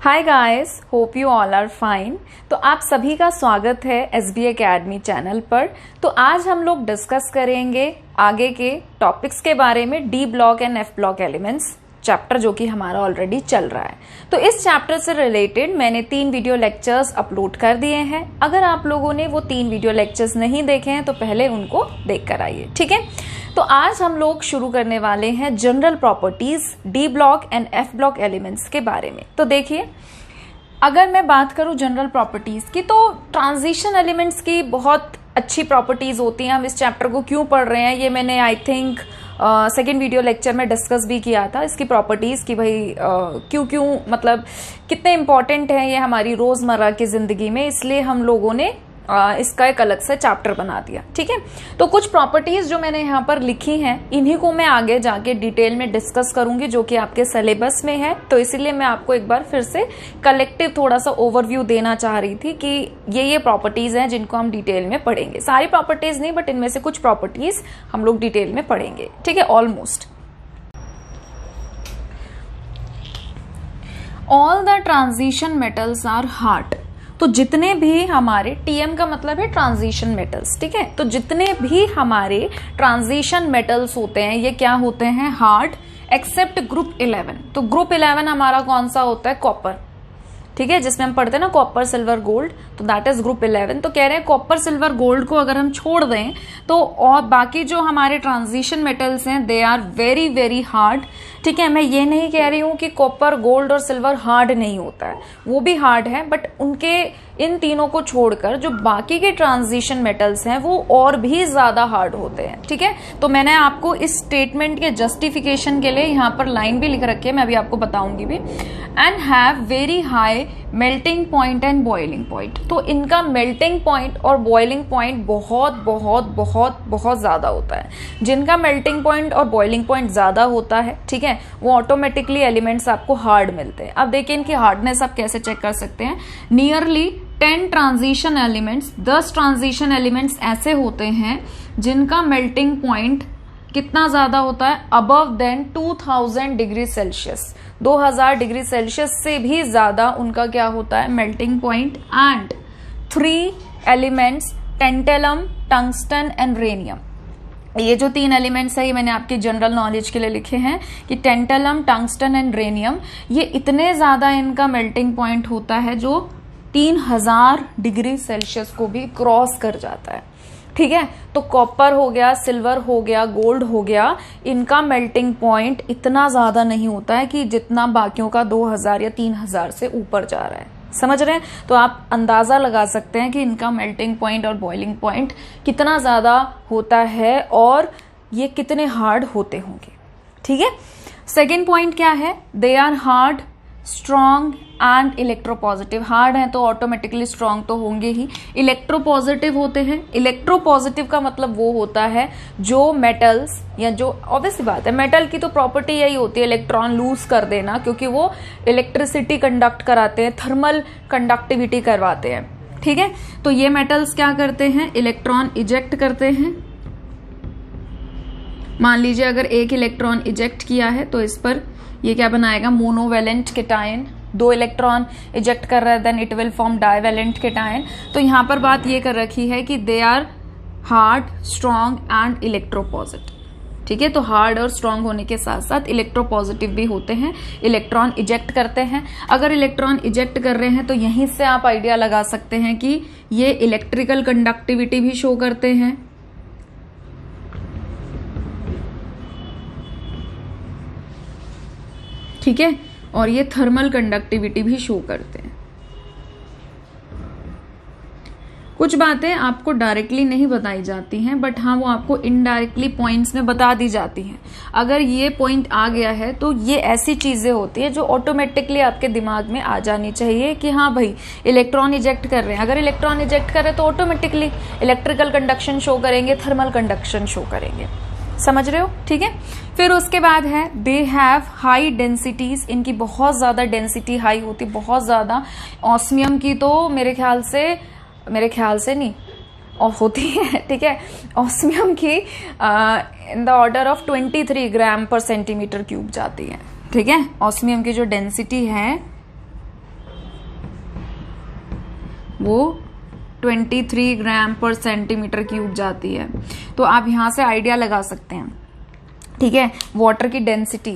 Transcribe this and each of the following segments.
Hi guys, hope you all are fine. तो आप सभी का स्वागत है SB Academy चैनल पर। तो आज हम लोग डिस्कस करेंगे आगे के टॉपिक्स के बारे में, D block and F block elements chapter जो कि हमारा ऑलरेडी चल रहा है। तो इस चैप्टर से रिलेटेड मैंने 3 वीडियो लेक्चर्स अपलोड कर दिए हैं। अगर आप लोगों ने वो 3 वीडियो लेक्चर्स नहीं देखे हैं तो पहले उनको देख कर आइए, ठीक है। तो आज हम लोग शुरू करने वाले हैं general properties D block and F block elements के बारे में। तो देखिए, अगर मैं बात करूं जनरल प्रॉपर्टीज की, तो ट्रांजिशन एलिमेंट्स की बहुत अच्छी प्रॉपर्टीज होती हैं। हम इस चैप्टर को क्यों पढ़ रहे हैं, ये मैंने I think second video lecture में डिस्कस भी किया था, इसकी प्रॉपर्टीज की भाई क्यों मतलब कितने इंपॉर्टेंट है ये हमारी रोजमर्रा की जिंदगी में, इसलिए हम लोगों ने इसका एक अलग से चैप्टर बना दिया, ठीक है। तो कुछ प्रॉपर्टीज जो मैंने यहाँ पर लिखी हैं, इन्हीं को मैं आगे जाके डिटेल में डिस्कस करूंगी, जो कि आपके सिलेबस में है। तो इसीलिए मैं आपको एक बार फिर से कलेक्टिव थोड़ा सा ओवरव्यू देना चाह रही थी कि ये प्रॉपर्टीज हैं जिनको हम डिटेल में पढ़ेंगे। सारी प्रॉपर्टीज नहीं, बट इनमें से कुछ प्रॉपर्टीज हम लोग डिटेल में पढ़ेंगे, ठीक है। Almost all the transition metals are hard. तो जितने भी हमारे TM का मतलब है ट्रांजिशन मेटल्स, ठीक है। तो जितने भी हमारे ट्रांजिशन मेटल्स होते हैं ये क्या होते हैं, हार्ड, एक्सेप्ट ग्रुप 11। तो ग्रुप 11 हमारा कौन सा होता है, कॉपर, ठीक है, जिसमें हम पढ़ते हैं ना कॉपर सिल्वर गोल्ड, तो दैट इज ग्रुप 11। तो कह रहे हैं कॉपर सिल्वर गोल्ड को अगर हम छोड़ दें तो और बाकी जो हमारे ट्रांजिशन मेटल्स हैं they are very very hard, ठीक है। मैं ये नहीं कह रही हूं कि कॉपर गोल्ड और सिल्वर हार्ड नहीं होता है, वो भी हार्ड है, बट उनके इन तीनों को छोड़कर जो बाकी के ट्रांजिशन मेटल्स हैं वो और भी ज्यादा हार्ड होते हैं, ठीक है। तो मैंने आपको इस स्टेटमेंट के जस्टिफिकेशन के लिए यहाँ पर लाइन भी लिख रखी है, मैं अभी आपको बताऊंगी भी। And have very high melting point and boiling point. तो इनका मेल्टिंग पॉइंट और बॉइलिंग पॉइंट बहुत बहुत बहुत बहुत ज्यादा होता है। जिनका मेल्टिंग पॉइंट और बॉइलिंग पॉइंट ज्यादा होता है, ठीक है, वो ऑटोमेटिकली एलिमेंट्स आपको हार्ड मिलते हैं। अब देखिए इनकी हार्डनेस आप कैसे चेक कर सकते हैं। Nearly 10 transition elements, 10 transition elements ऐसे होते हैं जिनका मेल्टिंग पॉइंट कितना ज्यादा होता है, above than 2000 degree celsius. 2000 degree celsius से भी ज्यादा उनका क्या होता है, melting point. And 3 elements, tantalum, tungsten and rhenium. ये जो 3 एलिमेंट्स है ये मैंने आपकी जनरल नॉलेज के लिए लिखे हैं कि टेंटेलम, टंगस्टन एंड रेनियम, ये इतने ज्यादा इनका मेल्टिंग पॉइंट होता है जो 3000 डिग्री सेल्सियस को भी क्रॉस कर जाता है, ठीक है। तो कॉपर हो गया, सिल्वर हो गया, गोल्ड हो गया, इनका मेल्टिंग पॉइंट इतना ज्यादा नहीं होता है कि जितना बाकियों का 2000 या 3000 से ऊपर जा रहा है, समझ रहे हैं। तो आप अंदाजा लगा सकते हैं कि इनका मेल्टिंग पॉइंट और बॉइलिंग पॉइंट कितना ज्यादा होता है और ये कितने हार्ड होते होंगे, ठीक है। सेकेंड पॉइंट क्या है, they are hard, strong and electropositive. Hard है तो ऑटोमेटिकली स्ट्रॉन्ग तो होंगे ही, इलेक्ट्रोपॉजिटिव होते हैं। इलेक्ट्रोपॉजिटिव का मतलब वो होता है जो मेटल्स, या जो ऑब्वियस बात है मेटल की तो प्रॉपर्टी यही होती है इलेक्ट्रॉन लूज कर देना, क्योंकि वो इलेक्ट्रिसिटी कंडक्ट कराते हैं, थर्मल कंडक्टिविटी करवाते हैं, ठीक है। तो ये मेटल्स क्या करते हैं, इलेक्ट्रॉन इजेक्ट करते हैं। मान लीजिए अगर एक इलेक्ट्रॉन इजेक्ट किया है तो इस पर ये क्या बनाएगा, मोनोवेलेंट केटायन। 2 इलेक्ट्रॉन इजेक्ट कर रहा है then it will form divalent cation. तो यहां पर बात ये कर रखी है कि they are hard, strong and electropositive, ठीक है। तो हार्ड और स्ट्रॉन्ग होने के साथ साथ इलेक्ट्रोपॉजिटिव भी होते हैं, इलेक्ट्रॉन इजेक्ट करते हैं। अगर इलेक्ट्रॉन इजेक्ट कर रहे हैं तो यहीं से आप आइडिया लगा सकते हैं कि ये इलेक्ट्रिकल कंडक्टिविटी भी शो करते हैं, ठीक है, और ये थर्मल कंडक्टिविटी भी शो करते हैं। कुछ बातें आपको डायरेक्टली नहीं बताई जाती हैं, बट हाँ वो आपको इनडायरेक्टली पॉइंट्स में बता दी जाती हैं। अगर ये पॉइंट आ गया है तो ये ऐसी चीजें होती है जो ऑटोमेटिकली आपके दिमाग में आ जानी चाहिए कि हाँ भाई इलेक्ट्रॉन इजेक्ट कर रहे हैं। अगर इलेक्ट्रॉन इजेक्ट कर रहे हैं तो ऑटोमेटिकली इलेक्ट्रिकल कंडक्शन शो करेंगे, थर्मल कंडक्शन शो करेंगे, समझ रहे हो, ठीक है। फिर उसके बाद है दे हैव हाई डेंसिटीज। इनकी बहुत ज्यादा डेंसिटी हाई होती, बहुत ज्यादा। ऑस्मियम की तो मेरे ख्याल से नहीं और होती है, ठीक है। ऑस्मियम की इन द ऑर्डर ऑफ 23 ग्राम पर सेंटीमीटर क्यूब जाती है, ठीक है। ऑस्मियम की जो डेंसिटी है वो 23 ग्राम पर सेंटीमीटर क्यूब जाती है। तो आप यहाँ से आइडिया लगा सकते हैं, ठीक है। वाटर की डेंसिटी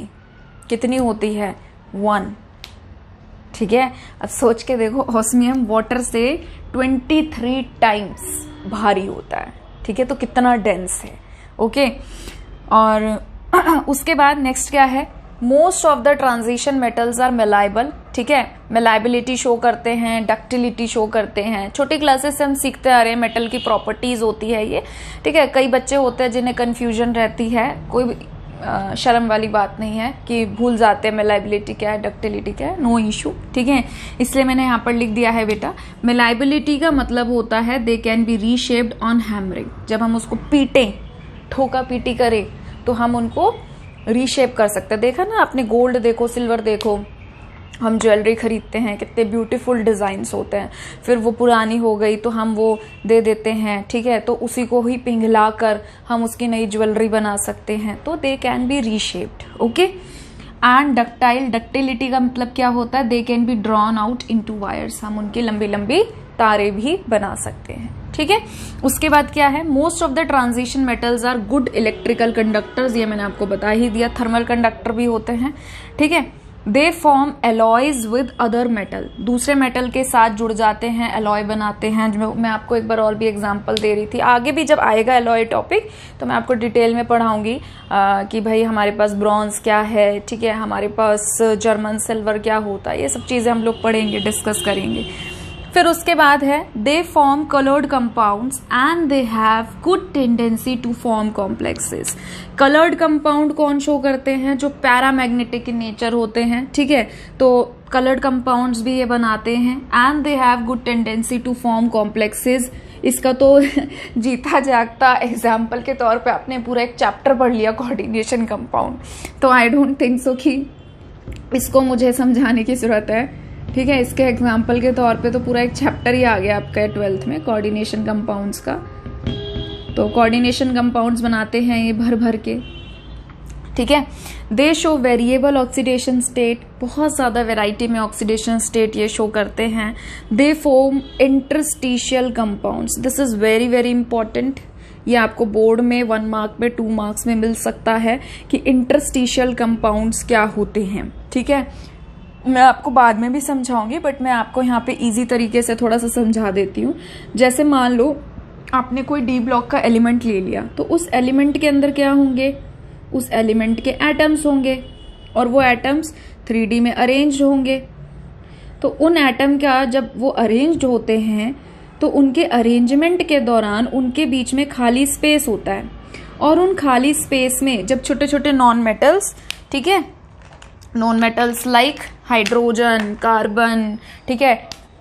कितनी होती है? 1, ठीक है। अब सोच के देखो, ऑस्मियम वाटर से 23 टाइम्स भारी होता है, ठीक है। तो कितना डेंस है, ओके। और उसके बाद नेक्स्ट क्या है? Most of the transition metals are malleable, ठीक है। मेलाइबिलिटी शो करते हैं, डक्टिलिटी शो करते हैं। छोटी क्लासेस से हम सीखते आ रहे हैं मेटल की प्रॉपर्टीज होती है ये, ठीक है। कई बच्चे होते हैं जिन्हें कंफ्यूजन रहती है, कोई शर्म वाली बात नहीं है कि भूल जाते हैं मेलाइबिलिटी क्या है, डक्टिलिटी क्या है, नो इशू, ठीक है। इसलिए मैंने यहाँ पर लिख दिया है बेटा, मेलाइबिलिटी का मतलब होता है they can be reshaped on hammering. जब हम उसको पीटें, ठोका पीटी करें, तो हम उनको रीशेप कर सकते हैं। देखा ना आपने, गोल्ड देखो, सिल्वर देखो, हम ज्वेलरी खरीदते हैं, कितने ब्यूटीफुल डिजाइन्स होते हैं, फिर वो पुरानी हो गई तो हम वो दे देते हैं, ठीक है। तो उसी को ही पिघला कर हम उसकी नई ज्वेलरी बना सकते हैं। तो they can be reshaped, okay. And ductile, ductility का मतलब क्या होता है? They can be drawn out into wires, हम उनकी लंबी लंबी तारे भी बना सकते हैं, ठीक है। उसके बाद क्या है? Most of the transition metals are good electrical conductors, ये मैंने आपको बता ही दिया। थर्मल कंडक्टर भी होते हैं, ठीक है। They form alloys with other metal, दूसरे मेटल के साथ जुड़ जाते हैं, एलॉय बनाते हैं। जो मैं आपको एक बार और भी एग्जांपल दे रही थी, आगे भी जब आएगा एलॉय टॉपिक तो मैं आपको डिटेल में पढ़ाऊंगी कि भाई हमारे पास ब्रॉन्ज क्या है, ठीक है, हमारे पास जर्मन सिल्वर क्या होता है, ये सब चीजें हम लोग पढ़ेंगे, डिस्कस करेंगे। फिर उसके बाद है they form coloured compounds and they have good tendency to form complexes. Coloured compound कौन शो करते हैं? जो पैरामैग्नेटिक इन नेचर होते हैं, ठीक है। तो कलर्ड कंपाउंड्स भी ये बनाते हैं। And they have good tendency to form complexes, इसका तो जीता जागता एग्जाम्पल के तौर पे आपने पूरा एक चैप्टर पढ़ लिया कोऑर्डिनेशन कंपाउंड, तो आई डोंट थिंक सो कि इसको मुझे समझाने की जरूरत है, ठीक है। इसके एग्जाम्पल के तौर पे तो पूरा एक चैप्टर ही आ गया आपका 12th में कोऑर्डिनेशन कंपाउंड्स का। तो कोऑर्डिनेशन कंपाउंड्स बनाते हैं ये भर भर के, ठीक है। दे शो वेरिएबल ऑक्सीडेशन स्टेट, बहुत ज्यादा वेराइटी में ऑक्सीडेशन स्टेट ये शो करते हैं। They form interstitial compounds, this is very very important, ये आपको बोर्ड में 1 मार्क में 2 मार्क्स में मिल सकता है कि इंटरस्टिशियल कंपाउंड्स क्या होते हैं, ठीक है। मैं आपको बाद में भी समझाऊंगी, बट मैं आपको यहाँ पे इजी तरीके से थोड़ा सा समझा देती हूँ। जैसे मान लो आपने कोई डी ब्लॉक का एलिमेंट ले लिया, तो उस एलिमेंट के अंदर क्या होंगे? उस एलिमेंट के एटम्स होंगे, और वो एटम्स 3D में अरेंज्ड होंगे। तो उन एटम का जब वो अरेंज्ड होते हैं तो उनके अरेंजमेंट के दौरान उनके बीच में खाली स्पेस होता है, और उन खाली स्पेस में जब छोटे छोटे नॉन मेटल्स, ठीक है, non metals like hydrogen, carbon, ठीक है,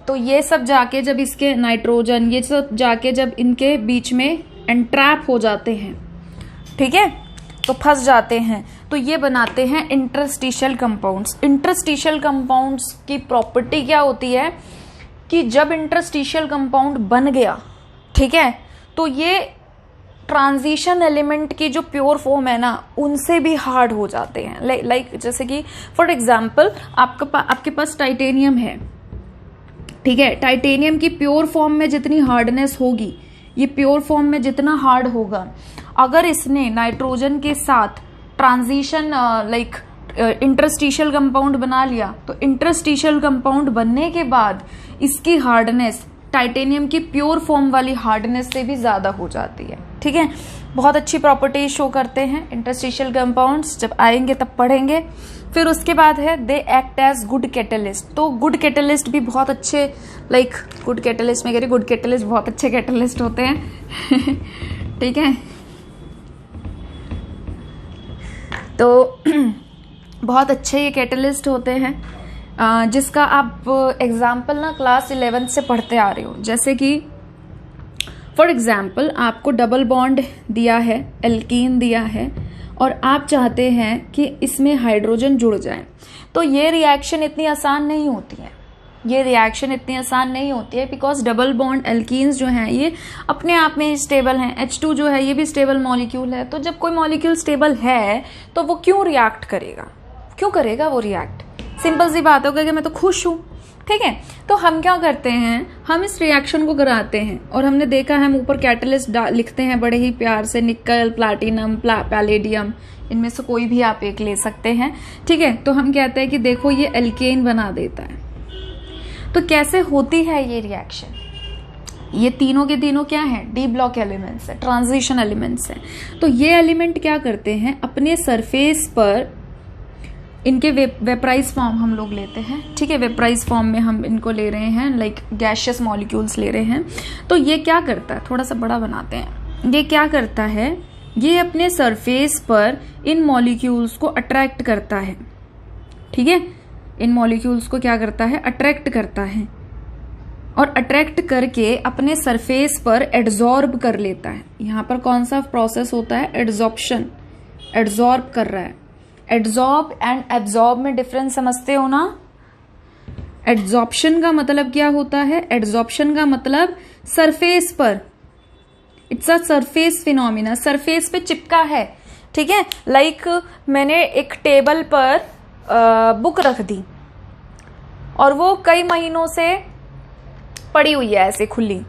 तो ये सब जाके जब इसके नाइट्रोजन, ये सब जाके जब इनके बीच में एंट्रैप हो जाते हैं, ठीक है, तो फंस जाते हैं, तो ये बनाते हैं इंटरस्टिशियल कंपाउंड्स। इंटरस्टिशियल कंपाउंड्स की प्रॉपर्टी क्या होती है कि जब इंटरस्टिशियल कंपाउंड बन गया, ठीक है, तो ये ट्रांजिशन एलिमेंट की जो प्योर फॉर्म है ना, उनसे भी हार्ड हो जाते हैं। लाइक जैसे कि फॉर एग्जांपल आपके पास टाइटेनियम है, ठीक है। टाइटेनियम की प्योर फॉर्म में जितनी हार्डनेस होगी, ये प्योर फॉर्म में जितना हार्ड होगा, अगर इसने नाइट्रोजन के साथ ट्रांजिशन लाइक इंटरस्टिशियल कंपाउंड बना लिया, तो इंटरस्टिशियल कंपाउंड बनने के बाद इसकी हार्डनेस टाइटेनियम की प्योर फॉर्म वाली हार्डनेस से भी ज्यादा हो जाती है, ठीक है। बहुत अच्छी प्रॉपर्टीज शो करते हैं इंटरस्टिशियल कंपाउंड्स, जब आएंगे तब पढ़ेंगे। फिर उसके बाद है they act as good catalyst. तो गुड कैटलिस्ट भी बहुत अच्छे, लाइक गुड कैटलिस्ट में कह रही, गुड कैटलिस्ट बहुत अच्छे कैटलिस्ट होते हैं ठीक है। तो बहुत अच्छे ये कैटलिस्ट होते हैं, जिसका आप एग्जाम्पल ना क्लास 11th से पढ़ते आ रहे हो। जैसे कि फॉर एग्जाम्पल आपको डबल बॉन्ड दिया है, एल्कीन दिया है, और आप चाहते हैं कि इसमें हाइड्रोजन जुड़ जाए, तो ये रिएक्शन इतनी आसान नहीं होती है। ये रिएक्शन इतनी आसान नहीं होती है बिकॉज डबल बॉन्ड एल्कीन्स जो हैं ये अपने आप में स्टेबल हैं। H2 जो है ये भी स्टेबल मॉलिक्यूल है। तो जब कोई मॉलिक्यूल स्टेबल है तो वो क्यों रिएक्ट करेगा, क्यों करेगा वो रिएक्ट? सिंपल सी बात होगा कि मैं तो खुश हूं, ठीक है। तो हम क्या करते हैं, हम इस रिएक्शन को कराते हैं और हमने देखा है हम ऊपर कैटलिस्ट लिखते हैं बड़े ही प्यार से, निकल, प्लैटिनम, पैलेडियम, इनमें से कोई भी आप एक ले सकते हैं, ठीक है। तो हम कहते हैं कि देखो ये एल्केन बना देता है। तो कैसे होती है ये रिएक्शन, ये तीनों के तीनों क्या है, डी ब्लॉक एलिमेंट्स है, ट्रांजिशन एलिमेंट्स हैं। तो ये एलिमेंट क्या करते हैं, अपने सरफेस पर इनके वेपराइज फॉर्म हम लोग लेते हैं, ठीक है। वेपराइज फॉर्म में हम इनको ले रहे हैं, लाइक गैशियस मॉलिक्यूल्स ले रहे हैं। तो ये क्या करता है, थोड़ा सा बड़ा बनाते हैं, ये क्या करता है, ये अपने सरफेस पर इन मॉलिक्यूल्स को अट्रैक्ट करता है, ठीक है। इन मॉलिक्यूल्स को क्या करता है, अट्रैक्ट करता है, और अट्रैक्ट करके अपने सरफेस पर एड्जॉर्ब कर लेता है। यहां पर कौन सा प्रोसेस होता है, एड्जॉर्प्शन, एड्जॉर्ब कर रहा है। एड्जॉर्ब एंड एब्जॉर्ब में डिफरेंस समझते हो ना। एड्जॉर्प्शन का मतलब क्या होता है, एड्जॉर्प्शन का मतलब सरफेस पर, it's a surface phenomena, surface पे चिपका है, ठीक है। लाइक मैंने एक टेबल पर बुक रख दी और वो कई महीनों से पड़ी हुई है ऐसे खुली,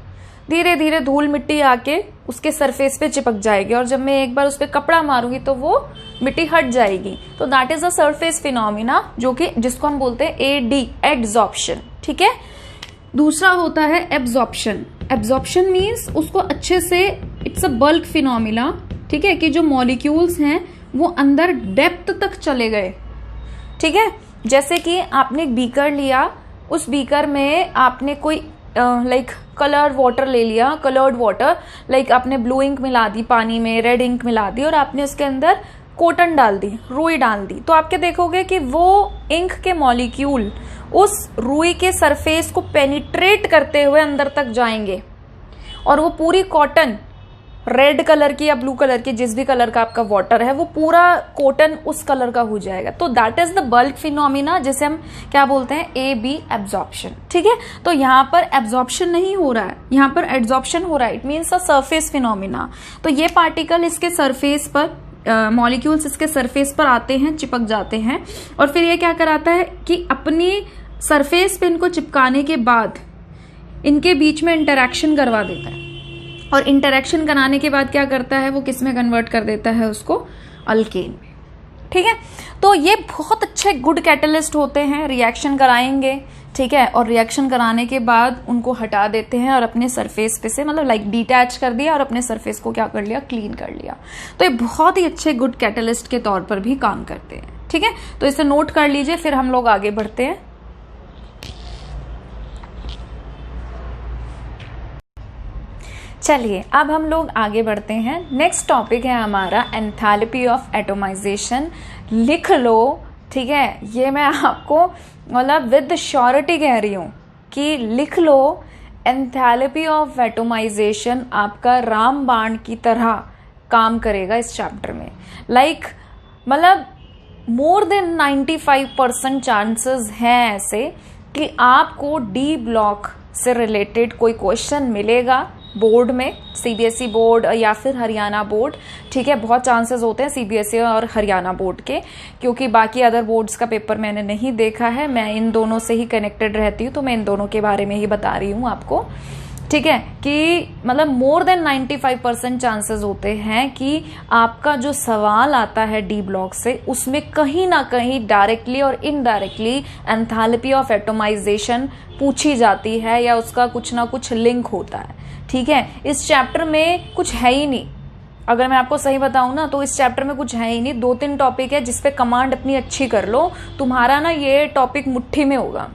धीरे धीरे धूल मिट्टी आके उसके सरफेस पे चिपक जाएगी और जब मैं एक बार उस पर कपड़ा मारूंगी तो वो मिट्टी हट जाएगी। तो that is a surface phenomena, जो कि जिसको हम बोलते हैं एडी, एड्जॉर्प्शन, ठीक है। दूसरा होता है एब्जॉर्प्शन। एब्जॉर्प्शन मीन्स उसको अच्छे से, इट्स अ बल्क फिनोमिना, ठीक है, कि जो मॉलिक्यूल्स हैं वो अंदर डेप्थ तक चले गए, ठीक है। जैसे कि आपने एक बीकर लिया, उस बीकर में आपने कोई लाइक कलर वाटर ले लिया, कलर्ड वाटर, लाइक आपने ब्लू इंक मिला दी पानी में, रेड इंक मिला दी और आपने उसके अंदर कॉटन डाल दी, रुई डाल दी। तो आपके देखोगे कि वो इंक के मॉलिक्यूल उस रुई के सरफेस को पेनिट्रेट करते हुए अंदर तक जाएंगे और वो पूरी कॉटन, रेड कलर की या ब्लू कलर की, जिस भी कलर का आपका वाटर है, वो पूरा कॉटन उस कलर का हो जाएगा। तो that is the bulk phenomena, जिसे हम क्या बोलते हैं, ए बी एब्जॉर्प्शन, ठीक है। तो यहाँ पर एब्जॉर्प्शन नहीं हो रहा है, यहाँ पर एड्जॉर्प्शन हो रहा है, it means a surface phenomena. तो ये पार्टिकल इसके सरफेस पर, मॉलिक्यूल्स इसके सरफेस पर आते हैं, चिपक जाते हैं और फिर ये क्या कराता है कि अपनी सरफेस पे इनको चिपकाने के बाद इनके बीच में इंटरेक्शन करवा देता है और इंटरेक्शन कराने के बाद क्या करता है, वो किस में कन्वर्ट कर देता है, उसको अल्केन में, ठीक है। तो ये बहुत अच्छे गुड कैटलिस्ट होते हैं, रिएक्शन कराएंगे, ठीक है, और रिएक्शन कराने के बाद उनको हटा देते हैं और अपने सरफेस पे से, मतलब लाइक डिटैच कर दिया और अपने सरफेस को क्या कर लिया, क्लीन कर लिया। तो ये बहुत ही अच्छे गुड कैटलिस्ट के तौर पर भी काम करते हैं, ठीक है। तो इसे नोट कर लीजिए, फिर हम लोग आगे बढ़ते हैं। चलिए अब हम लोग आगे बढ़ते हैं। नेक्स्ट टॉपिक है हमारा एंथैल्पी ऑफ एटोमाइजेशन। लिख लो, ठीक है, ये मैं आपको मतलब विद श्योरिटी कह रही हूं कि लिख लो, एंथैल्पी ऑफ एटोमाइजेशन आपका रामबाण की तरह काम करेगा इस चैप्टर में। लाइक मतलब मोर देन 95% चांसेस हैं ऐसे कि आपको डी ब्लॉक से रिलेटेड कोई क्वेश्चन मिलेगा बोर्ड में, सीबीएसई बोर्ड या फिर हरियाणा बोर्ड, ठीक है। बहुत चांसेस होते हैं सीबीएसई और हरियाणा बोर्ड के, क्योंकि बाकी अदर बोर्ड्स का पेपर मैंने नहीं देखा है, मैं इन दोनों से ही कनेक्टेड रहती हूँ, तो मैं इन दोनों के बारे में ही बता रही हूँ आपको, ठीक है। कि मतलब मोर देन 95% चांसेस होते हैं कि आपका जो सवाल आता है डी ब्लॉक से, उसमें कहीं ना कहीं डायरेक्टली और इनडायरेक्टली एंथैल्पी ऑफ एटोमाइजेशन पूछी जाती है या उसका कुछ ना कुछ लिंक होता है, ठीक है। इस चैप्टर में कुछ है ही नहीं, अगर मैं आपको सही बताऊं ना, तो इस चैप्टर में कुछ है ही नहीं। 2-3 टॉपिक है जिसपे कमांड अपनी अच्छी कर लो, तुम्हारा ना ये टॉपिक मुट्ठी में होगा।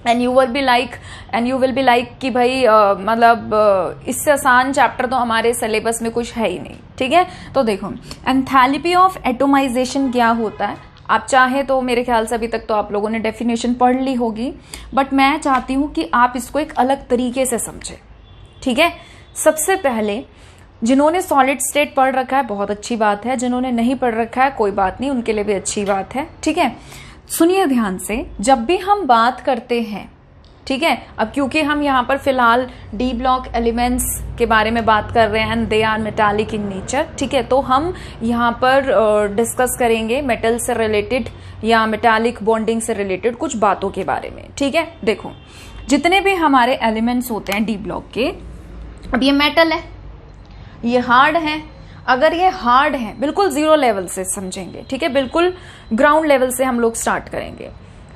And you will be like कि भाई मतलब इससे आसान चैप्टर तो हमारे सिलेबस में कुछ है ही नहीं, ठीक है। तो देखो एंथैल्पी ऑफ एटोमाइजेशन क्या होता है, आप चाहे तो मेरे ख्याल से अभी तक तो आप लोगों ने डेफिनेशन पढ़ ली होगी, बट मैं चाहती हूं कि आप इसको एक अलग तरीके से समझें, ठीक है। सबसे पहले जिन्होंने सॉलिड स्टेट पढ़ रखा है बहुत अच्छी बात है, जिन्होंने नहीं पढ़ रखा है कोई बात नहीं, उनके लिए भी अच्छी बात है, ठीक है। सुनिए ध्यान से, जब भी हम बात करते हैं ठीक है। अब क्योंकि हम यहाँ पर फिलहाल डी ब्लॉक एलिमेंट्स के बारे में बात कर रहे हैं and they are metallic in nature, ठीक है, तो हम यहाँ पर डिस्कस करेंगे मेटल से रिलेटेड या मेटालिक बॉन्डिंग से रिलेटेड कुछ बातों के बारे में, ठीक है। देखो जितने भी हमारे एलिमेंट्स होते हैं डी ब्लॉक के, अब ये मेटल है, ये हार्ड है। अगर ये हार्ड है, बिल्कुल जीरो लेवल से समझेंगे, ठीक है, बिल्कुल ग्राउंड लेवल से हम लोग स्टार्ट करेंगे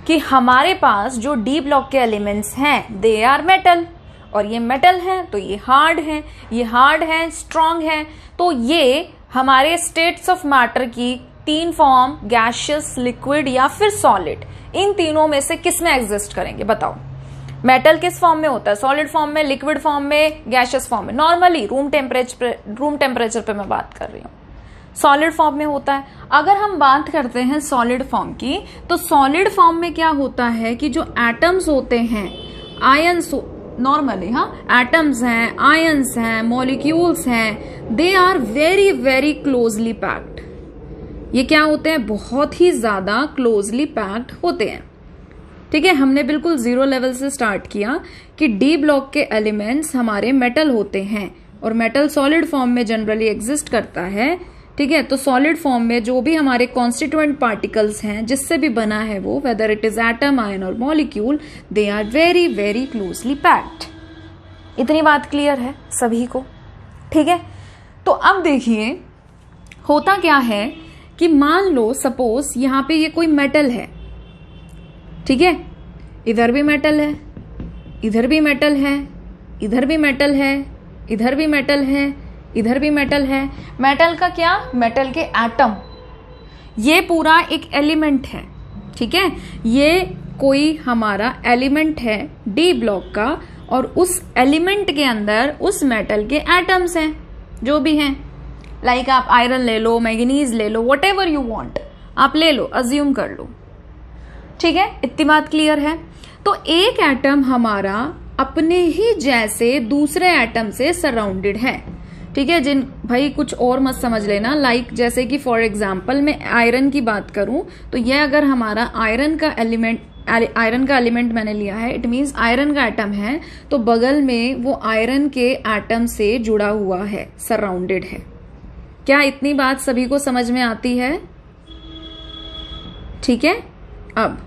कि हमारे पास जो डी ब्लॉक के एलिमेंट्स हैं दे आर मेटल, और ये मेटल है तो ये हार्ड है, ये हार्ड है, स्ट्रांग है, तो ये हमारे स्टेट्स ऑफ मैटर की 3 फॉर्म, गैसियस, लिक्विड या फिर सॉलिड, इन तीनों में से किस में एग्जिस्ट करेंगे बताओ। मेटल किस फॉर्म में होता है? सॉलिड फॉर्म में, लिक्विड फॉर्म में, गैसियस फॉर्म में। नॉर्मली रूम टेम्परेचर पे मैं बात कर रही हूँ, सॉलिड फॉर्म में होता है। अगर हम बात करते हैं सॉलिड फॉर्म की, तो सॉलिड फॉर्म में क्या होता है कि जो एटम्स होते हैं, आयंस, नॉर्मली हाँ एटम्स हैं, आयंस हैं, मॉलिक्यूल्स हैं, they are very very closely packed. ये क्या होते हैं? बहुत ही ज्यादा क्लोजली पैक्ड होते हैं, ठीक है। हमने बिल्कुल जीरो लेवल से स्टार्ट किया कि डी ब्लॉक के एलिमेंट्स हमारे मेटल होते हैं और मेटल सॉलिड फॉर्म में जनरली एग्जिस्ट करता है, ठीक है। तो सॉलिड फॉर्म में जो भी हमारे कॉन्स्टिट्यूएंट पार्टिकल्स हैं, जिससे भी बना है वो, whether it is atom, ion और molecule, they are very very closely packed. इतनी बात क्लियर है सभी को, ठीक है। तो अब देखिए होता क्या है कि मान लो सपोज यहां पे ये कोई मेटल है, ठीक है, इधर भी मेटल है, इधर भी मेटल है, इधर भी मेटल है, इधर भी मेटल है, इधर भी मेटल है। मेटल का क्या? मेटल के एटम। ये पूरा एक एलिमेंट है, ठीक है, ये कोई हमारा एलिमेंट है डी ब्लॉक का, और उस एलिमेंट के अंदर उस मेटल के एटम्स हैं जो भी हैं। लाइक आप आयरन ले लो, मैग्नीज ले लो, वट एवर यू वॉन्ट आप ले लो, अज्यूम कर लो, ठीक है। इतनी बात क्लियर है। तो एक एटम हमारा अपने ही जैसे दूसरे एटम से सराउंडेड है, ठीक है। जिन भाई कुछ और मत समझ लेना, लाइक जैसे कि फॉर एग्जांपल मैं आयरन की बात करूं, तो यह अगर हमारा आयरन का एलिमेंट मैंने लिया है, इट मीन्स आयरन का एटम है, तो बगल में वो आयरन के एटम से जुड़ा हुआ है, सराउंडेड है। क्या इतनी बात सभी को समझ में आती है? ठीक है। अब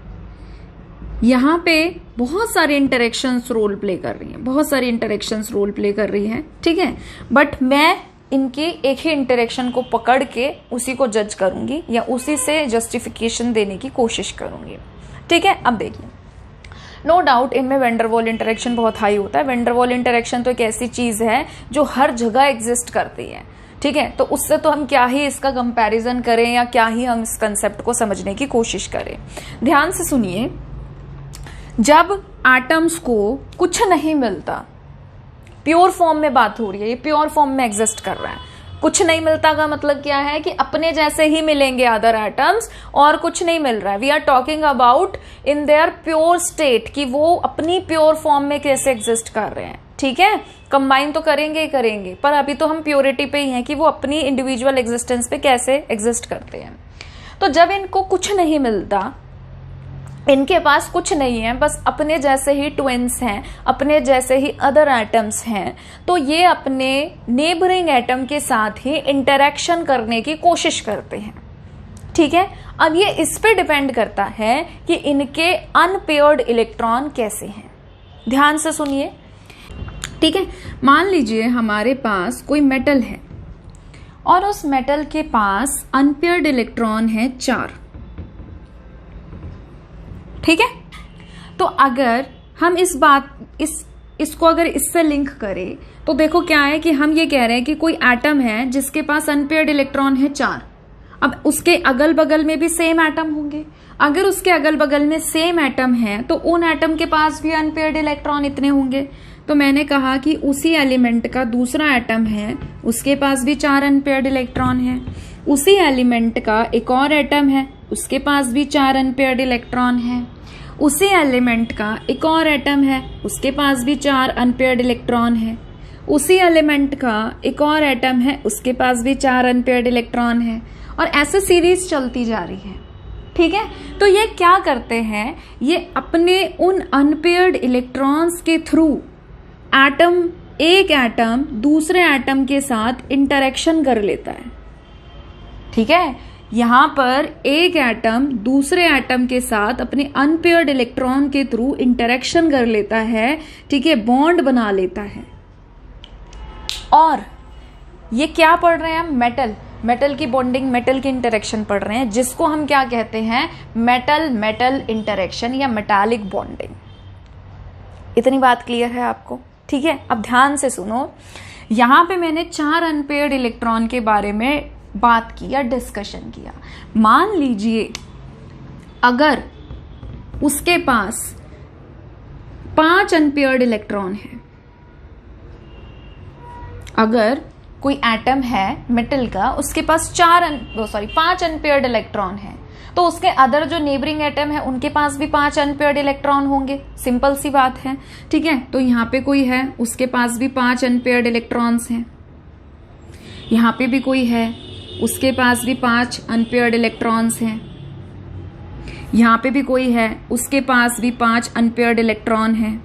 यहां पे बहुत सारे इंटरेक्शंस रोल प्ले कर रही हैं, बहुत सारी इंटरेक्शंस रोल प्ले कर रही हैं, ठीक है। बट मैं इनके एक ही इंटरेक्शन को पकड़ के उसी को जज करूंगी या उसी से जस्टिफिकेशन देने की कोशिश करूंगी, ठीक है। अब देखिए, नो डाउट इनमें वेंडरवॉल इंटरेक्शन बहुत हाई होता है। वेंडरवॉल इंटरेक्शन तो एक ऐसी चीज है जो हर जगह एग्जिस्ट करती है, ठीक है। तो उससे तो हम क्या ही इसका कंपैरिजन करें या क्या ही हम इस कंसेप्ट को समझने की कोशिश करें। ध्यान से सुनिए, जब एटम्स को कुछ नहीं मिलता, प्योर फॉर्म में बात हो रही है, ये प्योर फॉर्म में एग्जिस्ट कर रहा है, कुछ नहीं मिलता का मतलब क्या है कि अपने जैसे ही मिलेंगे अदर एटम्स, और कुछ नहीं मिल रहा है। We are talking about in their pure state, कि वो अपनी प्योर फॉर्म में कैसे एग्जिस्ट कर रहे हैं, ठीक है। कंबाइन तो करेंगे ही करेंगे, पर अभी तो हम प्योरिटी पे ही हैं कि वो अपनी इंडिविजुअल एग्जिस्टेंस पे कैसे एग्जिस्ट करते हैं। तो जब इनको कुछ नहीं मिलता, इनके पास कुछ नहीं है, बस अपने जैसे ही ट्विन्स हैं, अपने जैसे ही अदर एटम्स हैं, तो ये अपने नेबरिंग एटम के साथ ही इंटरेक्शन करने की कोशिश करते हैं, ठीक है। अब ये इस पे डिपेंड करता है कि इनके अनपेयर्ड इलेक्ट्रॉन कैसे हैं। ध्यान से सुनिए, ठीक है। मान लीजिए हमारे पास कोई मेटल है और उस मेटल के पास अनपेयर्ड इलेक्ट्रॉन है 4, ठीक है। तो अगर हम इसको अगर इससे लिंक करें, तो देखो क्या है कि हम ये कह रहे हैं कि कोई एटम है जिसके पास अनपेयर्ड इलेक्ट्रॉन है 4। अब उसके अगल बगल में भी सेम एटम होंगे। अगर उसके अगल बगल में सेम एटम है तो उन एटम के पास भी अनपेयर्ड इलेक्ट्रॉन इतने होंगे। तो मैंने कहा कि उसी एलिमेंट का दूसरा एटम है, उसके पास भी 4 अनपेयर्ड इलेक्ट्रॉन है। उसी एलिमेंट का एक और एटम है, उसके पास भी 4 अनपेयर्ड इलेक्ट्रॉन है। उसी एलिमेंट का एक और एटम है, उसके पास भी 4 अनपेयर्ड इलेक्ट्रॉन है। उसी एलिमेंट का एक और एटम है, उसके पास भी 4 अनपेयर्ड इलेक्ट्रॉन है। और ऐसे सीरीज चलती जा रही है, ठीक है। तो ये क्या करते हैं, ये अपने उन अनपेयर्ड इलेक्ट्रॉन्स के थ्रू एक एटम दूसरे एटम के साथ इंटरेक्शन कर लेता है। ठीक है, यहां पर एक एटम दूसरे एटम के साथ अपने अनपेयर्ड इलेक्ट्रॉन के थ्रू इंटरेक्शन कर लेता है। ठीक है, बॉन्ड बना लेता है। और ये क्या पढ़ रहे हैं हम, मेटल की बॉन्डिंग, मेटल की इंटरेक्शन पढ़ रहे हैं, जिसको हम क्या कहते हैं, मेटल मेटल इंटरेक्शन या मेटालिक बॉन्डिंग। इतनी बात क्लियर है आपको? ठीक है, अब ध्यान से सुनो। यहां पे मैंने 4 अनपेयर्ड इलेक्ट्रॉन के बारे में बात की या डिस्कशन किया। मान लीजिए अगर उसके पास 5 अनपेयर्ड इलेक्ट्रॉन है, अगर कोई एटम है मेटल का, उसके पास 5 अनपेयर्ड इलेक्ट्रॉन है, तो उसके अदर जो नेबरिंग एटम है उनके पास भी 5 अनपेयर्ड इलेक्ट्रॉन होंगे। सिंपल सी बात है। ठीक है, तो यहां पे कोई है, उसके पास भी 5 अनपेयर्ड इलेक्ट्रॉन्स हैं। यहां पे भी कोई है, उसके पास भी 5 अनपेयर्ड इलेक्ट्रॉन्स हैं। यहां पे भी कोई है, उसके पास भी 5 अनपेयर्ड इलेक्ट्रॉन हैं।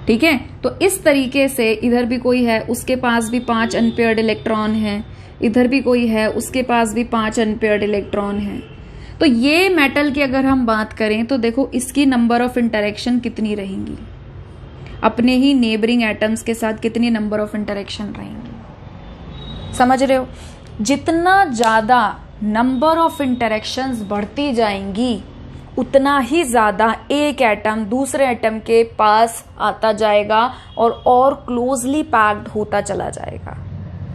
ठीक है, तो इस तरीके से इधर भी कोई है, उसके पास भी 5 अनपेयर्ड इलेक्ट्रॉन हैं। इधर भी कोई है, उसके पास भी 5 अनपेयर्ड इलेक्ट्रॉन हैं। तो ये मेटल की अगर हम बात करें तो देखो इसकी नंबर ऑफ इंटरेक्शन कितनी रहेंगी, अपने ही नेबरिंग एटम्स के साथ कितनी नंबर ऑफ इंटरेक्शन रहेंगी। समझ रहे हो? जितना ज्यादा नंबर ऑफ इंटरेक्शंस बढ़ती जाएंगी, उतना ही ज्यादा एक एटम दूसरे एटम के पास आता जाएगा और क्लोजली पैक्ड होता चला जाएगा।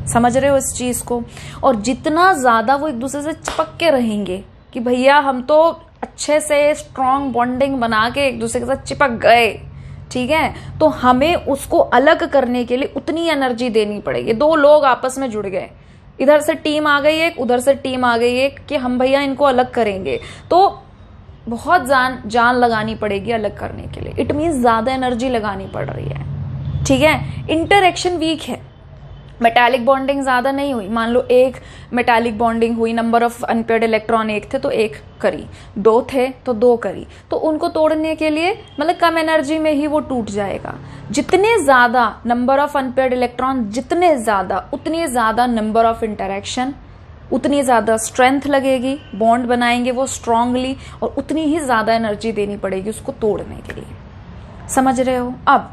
समझ रहे हो इस चीज को? और जितना ज्यादा वो एक दूसरे से चिपक के रहेंगे कि भैया हम तो अच्छे से स्ट्रॉन्ग बॉन्डिंग बना के एक दूसरे के साथ चिपक गए, ठीक है, तो हमें उसको अलग करने के लिए उतनी एनर्जी देनी पड़ेगी। 2 लोग आपस में जुड़ गए, इधर से टीम आ गई एक, उधर से टीम आ गई एक, कि हम भैया इनको अलग करेंगे, तो बहुत जान लगानी पड़ेगी अलग करने के लिए। इट मीन्स ज्यादा एनर्जी लगानी पड़ रही है। ठीक है, इंटरेक्शन वीक है, मेटालिक बॉन्डिंग ज्यादा नहीं हुई। मान लो एक मेटालिक बॉन्डिंग हुई, नंबर ऑफ अनपेयर्ड इलेक्ट्रॉन 1 थे तो 1 करी, 2 थे तो 2 करी, तो उनको तोड़ने के लिए मतलब कम एनर्जी में ही वो टूट जाएगा। जितने ज्यादा नंबर ऑफ अनपेयर्ड इलेक्ट्रॉन, जितने ज्यादा उतनी ज्यादा नंबर ऑफ इंटरेक्शन, उतनी ज्यादा स्ट्रेंथ लगेगी, बॉन्ड बनाएंगे वो स्ट्रांगली, और उतनी ही ज्यादा एनर्जी देनी पड़ेगी उसको तोड़ने के लिए। समझ रहे हो? अब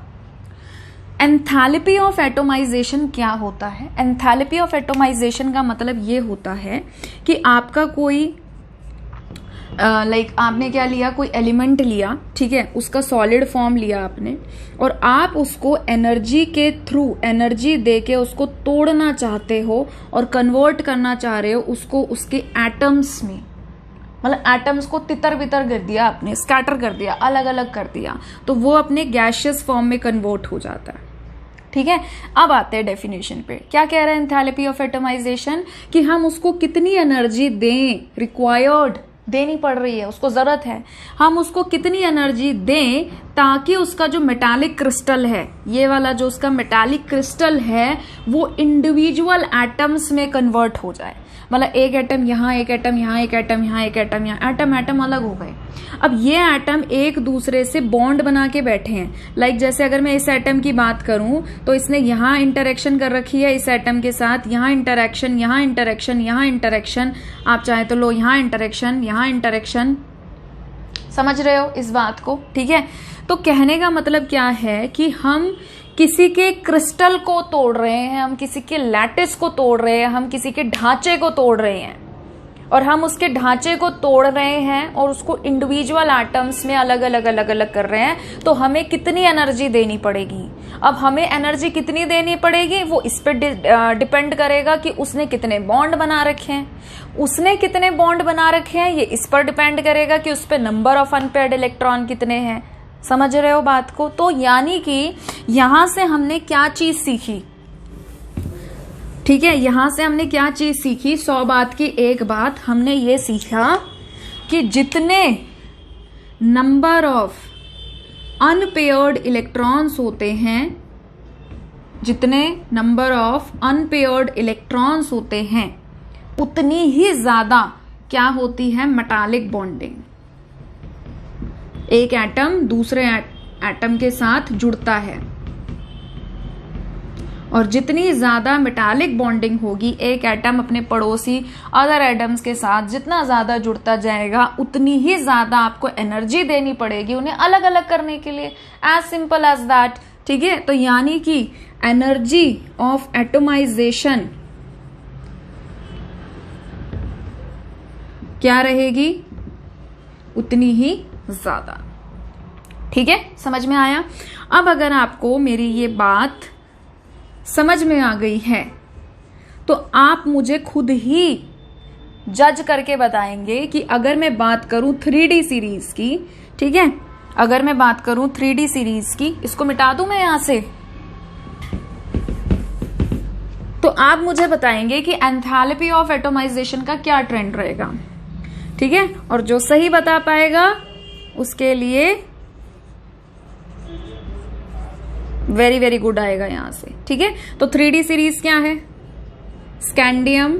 एंथैल्पी ऑफ एटोमाइजेशन क्या होता है? एंथैल्पी ऑफ एटोमाइजेशन का मतलब ये होता है कि आपका कोई आपने क्या लिया, कोई एलिमेंट लिया, ठीक है, उसका सॉलिड फॉर्म लिया आपने, और आप उसको एनर्जी के थ्रू, एनर्जी देके उसको तोड़ना चाहते हो और कन्वर्ट करना चाह रहे हो उसको उसके एटम्स में। मतलब एटम्स को तितर बितर कर दिया आपने, स्कैटर कर दिया, अलग अलग कर दिया, तो वो अपने गैसियस फॉर्म में कन्वर्ट हो जाता है। ठीक है, अब आते हैं डेफिनेशन पे। क्या कह रहा है एंथैल्पी ऑफ एटमाइजेशन? कि हम उसको कितनी एनर्जी दें, रिक्वायर्ड देनी पड़ रही है, उसको जरूरत है, हम उसको कितनी एनर्जी दें ताकि उसका जो मेटालिक क्रिस्टल है, ये वाला जो उसका मेटालिक क्रिस्टल है, वो इंडिविजुअल एटम्स में कन्वर्ट हो जाए। मतलब एक एटम यहाँ, एक एटम यहाँ, एक एटम यहाँ, एक एटम यहाँ, एटम अलग हो गए। अब ये एटम एक दूसरे से बॉन्ड बना के बैठे हैं। लाइक जैसे अगर मैं इस एटम की बात करूं तो इसने यहाँ इंटरेक्शन कर रखी है इस एटम के साथ, यहाँ इंटरेक्शन, यहाँ इंटरेक्शन, यहाँ इंटरेक्शन, आप चाहे तो लो यहाँ इंटरेक्शन, यहाँ इंटरेक्शन। समझ रहे हो इस बात को? ठीक है, तो कहने का मतलब क्या है कि हम किसी के क्रिस्टल को तोड़ रहे हैं, हम किसी के लैटिस को तोड़ रहे हैं, हम किसी के ढांचे को तोड़ रहे हैं, और हम उसके ढांचे को तोड़ रहे हैं और उसको इंडिविजुअल एटम्स में अलग अलग कर रहे हैं। तो हमें कितनी एनर्जी देनी पड़ेगी? अब हमें एनर्जी कितनी देनी पड़ेगी वो इस पे डिपेंड करेगा कि उसने कितने बॉन्ड बना रखे हैं। उसने कितने बॉन्ड बना रखे हैं ये इस पर डिपेंड करेगा कि उस पे नंबर ऑफ अनपेयर्ड इलेक्ट्रॉन कितने हैं। समझ रहे हो बात को? तो यानी कि यहां से हमने क्या चीज सीखी? ठीक है, यहां से हमने क्या चीज सीखी? 100 बात की एक बात हमने ये सीखा कि जितने नंबर ऑफ अनपेयर्ड इलेक्ट्रॉन्स होते हैं, जितने नंबर ऑफ अनपेयर्ड इलेक्ट्रॉन्स होते हैं, उतनी ही ज्यादा क्या होती है? Metallic bonding. एक एटम दूसरे एटम के साथ जुड़ता है, और जितनी ज्यादा मेटालिक बॉन्डिंग होगी एक एटम अपने पड़ोसी अदर एटम्स के साथ जितना ज्यादा जुड़ता जाएगा उतनी ही ज्यादा आपको एनर्जी देनी पड़ेगी उन्हें अलग अलग करने के लिए। As simple as that. ठीक है, तो यानी कि एनर्जी ऑफ एटोमाइजेशन क्या रहेगी? उतनी ही ज्यादा। ठीक है, समझ में आया? अब अगर आपको मेरी ये बात समझ में आ गई है तो आप मुझे खुद ही जज करके बताएंगे कि अगर मैं बात करूं 3D सीरीज की, ठीक है, अगर मैं बात करूं 3D सीरीज की, इसको मिटा दूं मैं यहां से, तो आप मुझे बताएंगे कि एंथैल्पी ऑफ एटोमाइजेशन का क्या ट्रेंड रहेगा। ठीक है, और जो सही बता पाएगा उसके लिए वेरी वेरी गुड आएगा यहां से। ठीक है, तो 3D सीरीज क्या है? Scandium,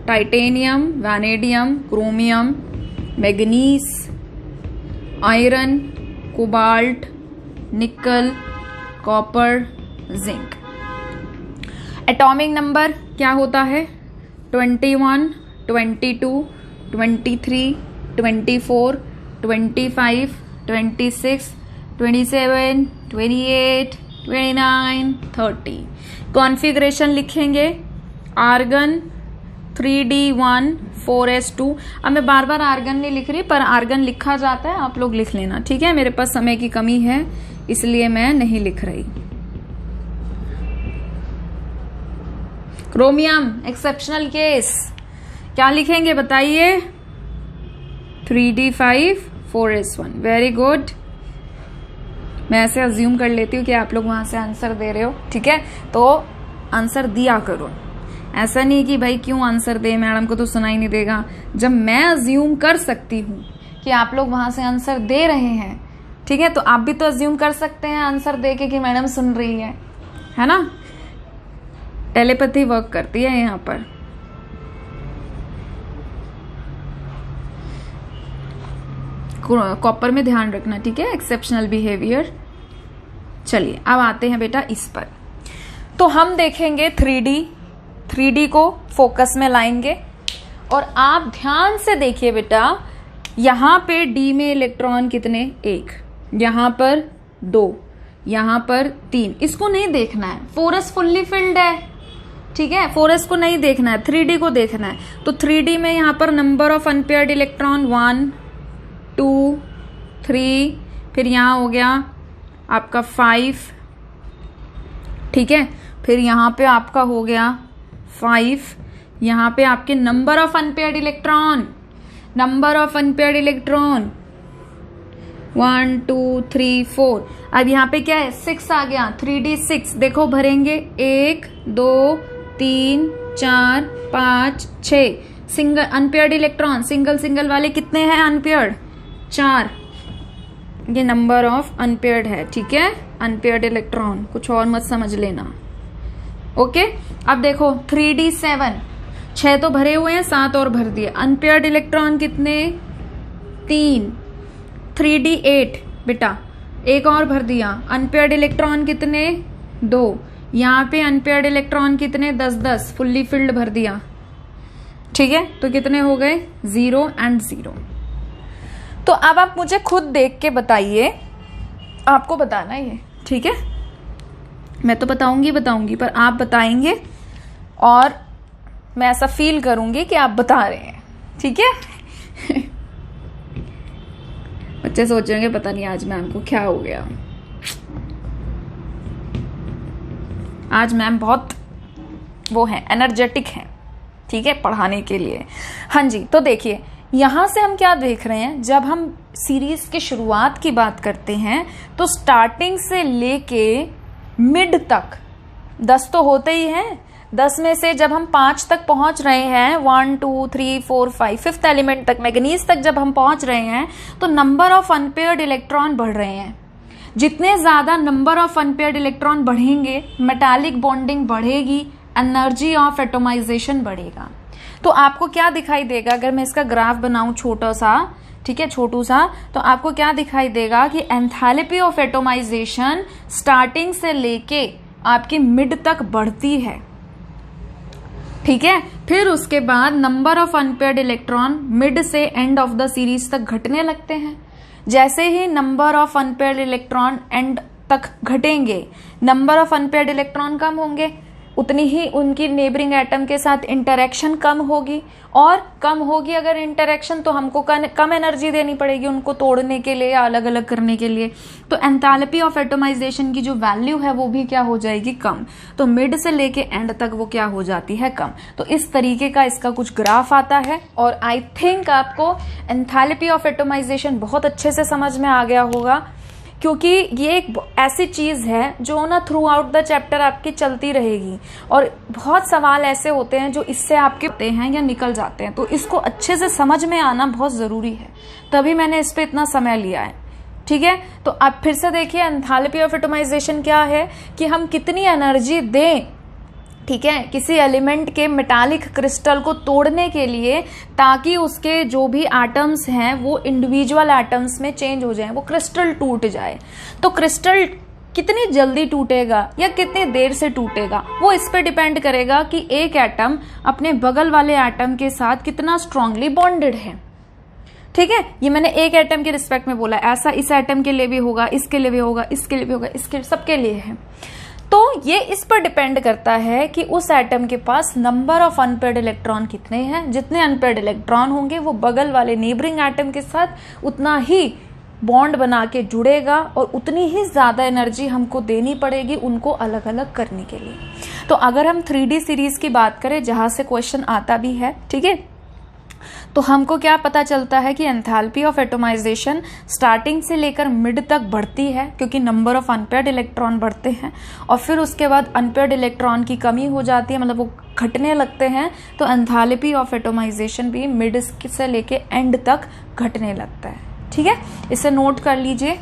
titanium, vanadium, chromium, manganese, iron, cobalt, निकल, कॉपर, जिंक। एटॉमिक नंबर क्या होता है? 21, 22, 23, 24, 25, 26, 27, 28, 29, 30। कॉन्फ़िगरेशन लिखेंगे आर्गन 3D1 4s2। अब मैं बार बार आर्गन नहीं लिख रही, पर आर्गन लिखा जाता है, आप लोग लिख लेना। ठीक है, मेरे पास समय की कमी है इसलिए मैं नहीं लिख रही। क्रोमियम एक्सेप्शनल केस क्या लिखेंगे बताइए? 3D5 4s1। Very good. मैं ऐसे अज्यूम कर लेती हूँ कि आप लोग वहां से आंसर दे रहे हो। ठीक है, तो आंसर दिया करो। ऐसा नहीं कि भाई क्यों आंसर दे, मैडम को तो सुनाई नहीं देगा। जब मैं अज्यूम कर सकती हूँ कि आप लोग वहां से आंसर दे रहे हैं, ठीक है, तो आप भी तो अज्यूम कर सकते हैं आंसर दे के कि मैडम सुन रही है ना? टेलीपैथी वर्क करती है यहाँ पर। कॉपर में ध्यान रखना। ठीक है, एक्सेप्शनल बिहेवियर। चलिए अब आते हैं बेटा इस पर। तो हम देखेंगे 3D को फोकस में लाएंगे, और आप ध्यान से देखिए बेटा, यहां पे D में इलेक्ट्रॉन कितने? 1, यहां पर 2, यहां पर 3। इसको नहीं देखना है, 4s फुल्ली फिल्ड है। ठीक है, 4s को नहीं देखना है, 3D को देखना है। तो 3D में यहां पर नंबर ऑफ अनपेयर्ड इलेक्ट्रॉन 1, 2, 3, फिर यहां हो गया आपका 5। ठीक है, फिर यहां पे आपका हो गया 5। यहां पे आपके नंबर ऑफ अनपेयर्ड इलेक्ट्रॉन 1, 2, 3, 4। अब यहां पे क्या है? 6 आ गया। 3D6 देखो भरेंगे 1, 2, 3, 4, 5, 6। सिंगल अनपेयर्ड इलेक्ट्रॉन सिंगल वाले कितने हैं अनपेयर्ड? 4। ये नंबर ऑफ अनपेयर्ड है। ठीक है, अनपेयर्ड इलेक्ट्रॉन, कुछ और मत समझ लेना। ओके, अब देखो 3D7 6 तो भरे हुए हैं, 7 और भर दिए। अनपेयर्ड इलेक्ट्रॉन कितने? 3। 3D8 बेटा 1 और भर दिया। अनपेयर्ड इलेक्ट्रॉन कितने? 2। यहाँ पे अनपेयर्ड इलेक्ट्रॉन कितने? 10 फुल्ली फिल्ड भर दिया। ठीक है, तो कितने हो गए? 0 and 0। तो अब आप मुझे खुद देख के बताइए, आपको बताना ये। ठीक है, मैं तो बताऊंगी, पर आप बताएंगे और मैं ऐसा फील करूंगी कि आप बता रहे हैं। ठीक है बच्चे सोचेंगे पता नहीं आज मैम को क्या हो गया। आज मैम बहुत वो है, एनर्जेटिक है। ठीक है, पढ़ाने के लिए। हाँ जी, तो देखिए यहां से हम क्या देख रहे हैं, जब हम सीरीज की शुरुआत की बात करते हैं तो स्टार्टिंग से लेके मिड तक 10 तो होते ही हैं। 10 में से जब हम 5 तक पहुंच रहे हैं, 1, 2, 3, 4, 5, 5th एलिमेंट तक, मैग्नीज तक जब हम पहुंच रहे हैं तो नंबर ऑफ अनपेयर्ड इलेक्ट्रॉन बढ़ रहे हैं। जितने ज्यादा नंबर ऑफ अनपेयर्ड इलेक्ट्रॉन बढ़ेंगे, मेटालिक बॉन्डिंग बढ़ेगी, एनर्जी ऑफ एटोमाइजेशन बढ़ेगा। तो आपको क्या दिखाई देगा अगर मैं इसका ग्राफ बनाऊं छोटा सा, ठीक है, छोटू सा, तो आपको क्या दिखाई देगा कि एंथैल्पी ऑफ एटोमाइजेशन स्टार्टिंग से लेके आपकी मिड तक बढ़ती है, ठीक है। फिर उसके बाद number of unpaired electron mid से एंड ऑफ द सीरीज तक घटने लगते हैं। जैसे ही number of unpaired electron end तक घटेंगे, नंबर ऑफ अनपेयर्ड इलेक्ट्रॉन कम होंगे, उतनी ही उनकी नेबरिंग एटम के साथ इंटरेक्शन कम होगी, और कम होगी अगर इंटरेक्शन तो हमको कम एनर्जी देनी पड़ेगी उनको तोड़ने के लिए या अलग अलग करने के लिए। तो एंथैल्पी ऑफ एटोमाइजेशन की जो वैल्यू है वो भी क्या हो जाएगी, कम। तो मिड से लेके एंड तक वो क्या हो जाती है, कम। तो इस तरीके का इसका कुछ ग्राफ आता है, और आई थिंक आपको एंथैल्पी ऑफ एटोमाइजेशन बहुत अच्छे से समझ में आ गया होगा, क्योंकि ये एक ऐसी चीज है जो ना थ्रू आउट द चैप्टर आपकी चलती रहेगी, और बहुत सवाल ऐसे होते हैं जो इससे आपके होते हैं या निकल जाते हैं, तो इसको अच्छे से समझ में आना बहुत जरूरी है, तभी मैंने इस पे इतना समय लिया है, ठीक है। तो आप फिर से देखिए एंथैल्पी ऑफ एटोमाइजेशन क्या है कि हम कितनी एनर्जी दें, ठीक है, किसी एलिमेंट के मेटालिक क्रिस्टल को तोड़ने के लिए, ताकि उसके जो भी एटम्स हैं वो इंडिविजुअल एटम्स में चेंज हो जाएं, वो क्रिस्टल टूट जाए। तो क्रिस्टल कितनी जल्दी टूटेगा या कितनी देर से टूटेगा, वो इस पे डिपेंड करेगा कि एक एटम अपने बगल वाले एटम के साथ कितना स्ट्रांगली बॉन्डेड है, ठीक है। ये मैंने एक एटम के रिस्पेक्ट में बोला, ऐसा इस एटम के लिए भी होगा, इसके लिए भी होगा, इसके लिए भी होगा, इसके सबके लिए है। तो ये इस पर डिपेंड करता है कि उस एटम के पास नंबर ऑफ अनपेयर्ड इलेक्ट्रॉन कितने हैं। जितने अनपेयर्ड इलेक्ट्रॉन होंगे वो बगल वाले नेबरिंग एटम के साथ उतना ही बॉन्ड बना के जुड़ेगा, और उतनी ही ज्यादा एनर्जी हमको देनी पड़ेगी उनको अलग अलग करने के लिए। तो अगर हम 3D सीरीज की बात करें, जहां से क्वेश्चन आता भी है, ठीक है, तो हमको क्या पता चलता है कि एंथैल्पी ऑफ एटोमाइजेशन स्टार्टिंग से लेकर मिड तक बढ़ती है, क्योंकि नंबर ऑफ अनपेयर्ड इलेक्ट्रॉन बढ़ते हैं, और फिर उसके बाद अनपेयर्ड इलेक्ट्रॉन की कमी हो जाती है, मतलब वो घटने लगते हैं। तो एंथैल्पी ऑफ एटोमाइजेशन भी मिड से लेके एंड तक घटने लगता है, ठीक है। इसे नोट कर लीजिए।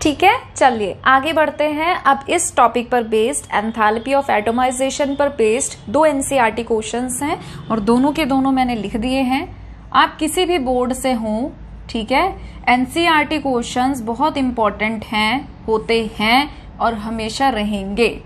ठीक है, चलिए आगे बढ़ते हैं। अब इस टॉपिक पर बेस्ड, एंथैल्पी ऑफ एटोमाइजेशन पर बेस्ड 2 एनसीईआरटी क्वेश्चंस हैं, और दोनों के दोनों मैंने लिख दिए हैं। आप किसी भी बोर्ड से हों, ठीक है, एनसीईआरटी क्वेश्चंस बहुत इंपॉर्टेंट हैं, होते हैं और हमेशा रहेंगे,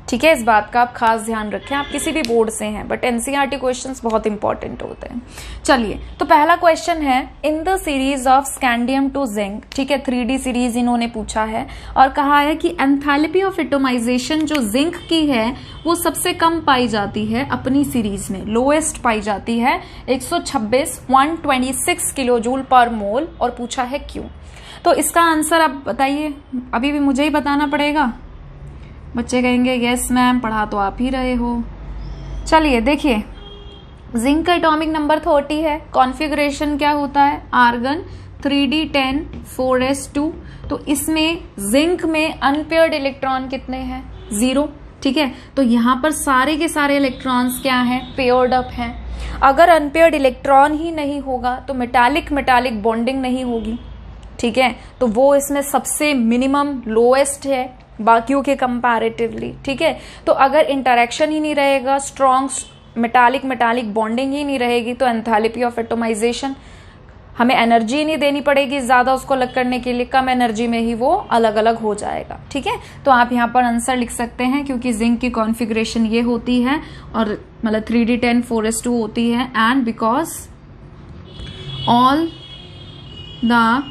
ठीक है। इस बात का आप खास ध्यान रखें, आप किसी भी बोर्ड से हैं, बट एनसीईआरटी क्वेश्चंस बहुत इंपॉर्टेंट होते हैं। चलिए, तो पहला क्वेश्चन है, in the series of scandium to zinc, ठीक है, 3D सीरीज इन्होंने पूछा है, और कहा है कि एंथैल्पी ऑफ एटोमाइजेशन जो जिंक की है वो सबसे कम पाई जाती है अपनी सीरीज में, लोएस्ट पाई जाती है 126 किलोजूल पर मोल, और पूछा है क्यों। तो इसका आंसर आप बताइए, अभी भी मुझे ही बताना पड़ेगा। बच्चे कहेंगे यस मैम, पढ़ा तो आप ही रहे हो। चलिए देखिए, जिंक का एटॉमिक नंबर 30 है, कॉन्फ़िगरेशन क्या होता है, आर्गन 3d10 4s2। तो इसमें जिंक में अनपेयर्ड इलेक्ट्रॉन कितने हैं, 0, ठीक है। तो यहां पर सारे के सारे इलेक्ट्रॉन्स क्या हैं, पेयर्ड अप हैं। अगर अनपेयर्ड इलेक्ट्रॉन ही नहीं होगा तो मेटालिक बॉन्डिंग नहीं होगी, ठीक है, तो वो इसमें सबसे मिनिमम लोएस्ट है बाकियों के कंपैरेटिवली, ठीक है। तो अगर इंटरेक्शन ही नहीं रहेगा, स्ट्रॉन्ग मेटालिक बॉन्डिंग ही नहीं रहेगी, तो एंथैल्पी ऑफ एटोमाइजेशन, हमें एनर्जी नहीं देनी पड़ेगी ज्यादा उसको अलग करने के लिए, कम एनर्जी में ही वो अलग अलग हो जाएगा, ठीक है। तो आप यहाँ पर आंसर लिख सकते हैं, क्योंकि जिंक की कॉन्फ़िगरेशन ये होती है, और मतलब 3d10 4s2 होती है, and because all the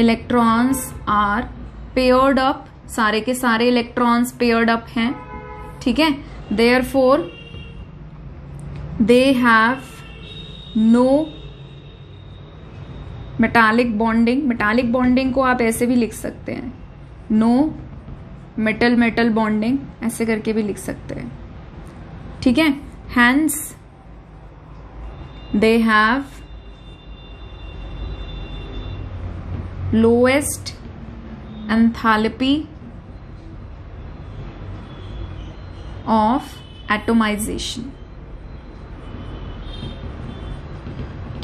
electrons are paired up, सारे के सारे इलेक्ट्रॉन्स पेयर्ड अप हैं, ठीक है। Therefore they have no metallic bonding को आप ऐसे भी लिख सकते हैं, नो मेटल बॉन्डिंग, ऐसे करके भी लिख सकते हैं, ठीक है। Hence they have lowest enthalpy of atomisation,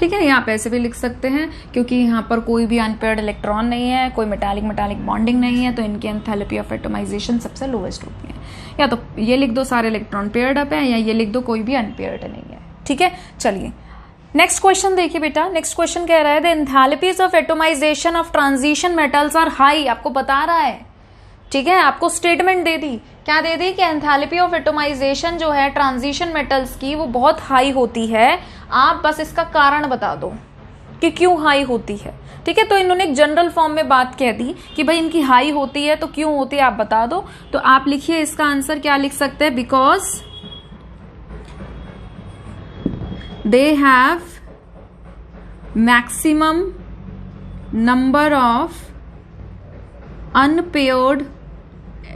ठीक है, या आप ऐसे भी लिख सकते हैं क्योंकि यहाँ पर कोई भी अनपेयर्ड इलेक्ट्रॉन नहीं है, कोई मेटालिक बॉन्डिंग नहीं है, तो इनकी एंथैल्पी ऑफ एटोमाइजेशन सबसे लोवेस्ट होती है। या तो ये लिख दो सारे इलेक्ट्रॉन पेयर्ड अप है, या ये लिख दो कोई भी अनपेयर्ड नहीं है। ठीक है, चलिए नेक्स्ट क्वेश्चन देखिए बेटा। नेक्स्ट क्वेश्चन कह रहा है the enthalpies of atomisation of transition metals are high. आपको बता रहा है, ठीक है, आपको स्टेटमेंट दे दी, क्या दे दी कि एंथैल्पी ऑफ एटोमाइजेशन जो है ट्रांजिशन मेटल्स की वो बहुत हाई होती है। आप बस इसका कारण बता दो कि क्यों हाई होती है। ठीक है, तो इन्होंने एक जनरल फॉर्म में बात कह दी कि भाई इनकी हाई होती है, तो क्यों होती है आप बता दो। तो आप लिखिए इसका आंसर, क्या लिख सकते हैं, because they have maximum number of unpaired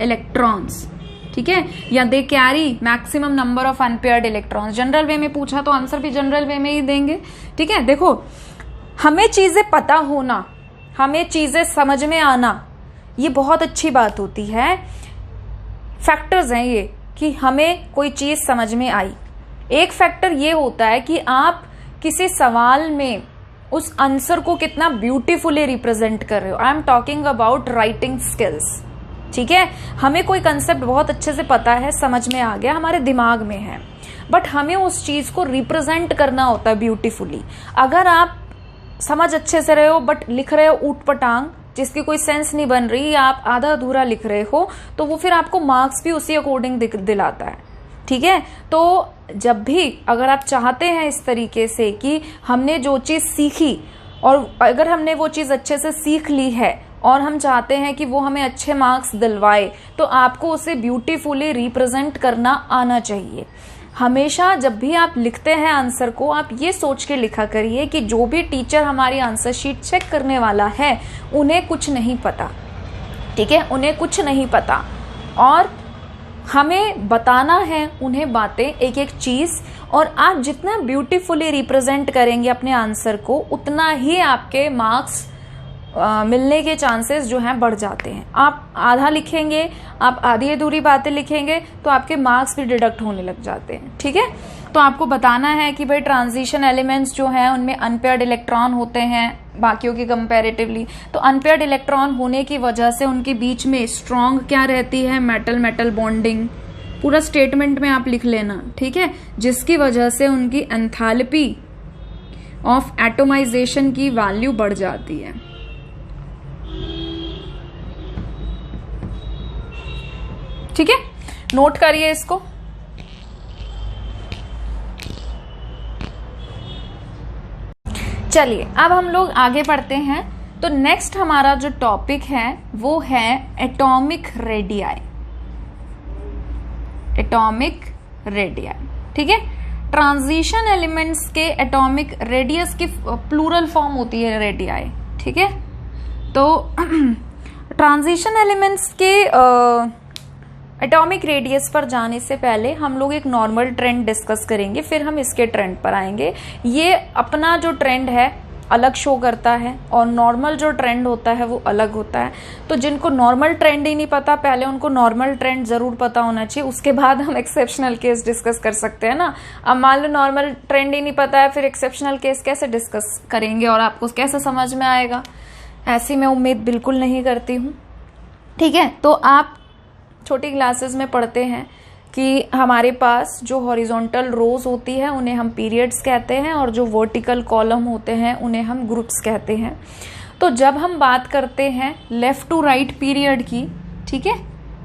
electrons. ठीक है, या they carry maximum number of unpaired electrons. General वे में पूछा तो आंसर भी जनरल वे में ही देंगे। ठीक है, देखो हमें चीजें पता होना, हमें चीजें समझ में आना, ये बहुत अच्छी बात होती है। फैक्टर्स हैं ये कि हमें कोई चीज समझ में आई। एक फैक्टर ये होता है कि आप किसी सवाल में उस आंसर को कितना ब्यूटीफुली रिप्रेजेंट कर रहे हो। I am talking about writing skills. ठीक है, हमें कोई कंसेप्ट बहुत अच्छे से पता है, समझ में आ गया, हमारे दिमाग में है, बट हमें उस चीज को रिप्रेजेंट करना होता है ब्यूटीफुली। अगर आप समझ अच्छे से रहे हो बट लिख रहे हो ऊट पटांग, जिसकी कोई सेंस नहीं बन रही, या आप आधा अधूरा लिख रहे हो, तो वो फिर आपको मार्क्स भी उसी अकॉर्डिंग दिलाता है। ठीक है, तो जब भी अगर आप चाहते हैं इस तरीके से कि हमने जो चीज सीखी और अगर हमने वो चीज अच्छे से सीख ली है और हम चाहते हैं कि वो हमें अच्छे मार्क्स दिलवाए, तो आपको उसे ब्यूटीफुली रिप्रेजेंट करना आना चाहिए। हमेशा जब भी आप लिखते हैं आंसर को, आप ये सोच के लिखा करिए कि जो भी टीचर हमारी आंसर शीट चेक करने वाला है उन्हें कुछ नहीं पता। ठीक है, उन्हें कुछ नहीं पता और हमें बताना है उन्हें बातें, एक एक चीज, और आप जितना ब्यूटीफुली रिप्रेजेंट करेंगे अपने आंसर को, उतना ही आपके मार्क्स मिलने के चांसेस जो हैं बढ़ जाते हैं। आप आधा लिखेंगे, आप आधी अधूरी बातें लिखेंगे, तो आपके मार्क्स भी डिडक्ट होने लग जाते हैं। ठीक है, तो आपको बताना है कि भाई ट्रांजिशन एलिमेंट्स जो हैं उनमें अनपेयर्ड इलेक्ट्रॉन होते हैं बाकियों की कंपैरेटिवली। तो अनपेयर्ड इलेक्ट्रॉन होने की वजह से उनके बीच में स्ट्रॉन्ग क्या रहती है, मेटल मेटल बॉन्डिंग। पूरा स्टेटमेंट में आप लिख लेना। ठीक है, जिसकी वजह से उनकी एंथैल्पी ऑफ एटोमाइजेशन की वैल्यू बढ़ जाती है। ठीक है, नोट करिए इसको। चलिए अब हम लोग आगे बढ़ते हैं। तो नेक्स्ट हमारा जो टॉपिक है वो है एटॉमिक रेडियाई। एटॉमिक रेडियाई, ठीक है, ट्रांजिशन एलिमेंट्स के एटॉमिक रेडियस की प्लूरल फॉर्म होती है रेडियाई। ठीक है, तो ट्रांजिशन एलिमेंट्स के एटॉमिक रेडियस पर जाने से पहले हम लोग एक नॉर्मल ट्रेंड डिस्कस करेंगे, फिर हम इसके ट्रेंड पर आएंगे। ये अपना जो ट्रेंड है अलग शो करता है और नॉर्मल जो ट्रेंड होता है वो अलग होता है। तो जिनको नॉर्मल ट्रेंड ही नहीं पता, पहले उनको नॉर्मल ट्रेंड जरूर पता होना चाहिए, उसके बाद हम एक्सेप्शनल केस डिस्कस कर सकते हैं ना। अब मान लो नॉर्मल ट्रेंड ही नहीं पता है, फिर एक्सेप्शनल केस कैसे डिस्कस करेंगे और आपको कैसे समझ में आएगा? ऐसी मैं उम्मीद बिल्कुल नहीं करती हूँ। ठीक है, तो आप छोटी क्लासेस में पढ़ते हैं कि हमारे पास जो हॉरिजॉन्टल रोज होती है उन्हें हम पीरियड्स कहते हैं और जो वर्टिकल कॉलम होते हैं उन्हें हम ग्रुप्स कहते हैं। तो जब हम बात करते हैं लेफ्ट टू राइट पीरियड की, ठीक है,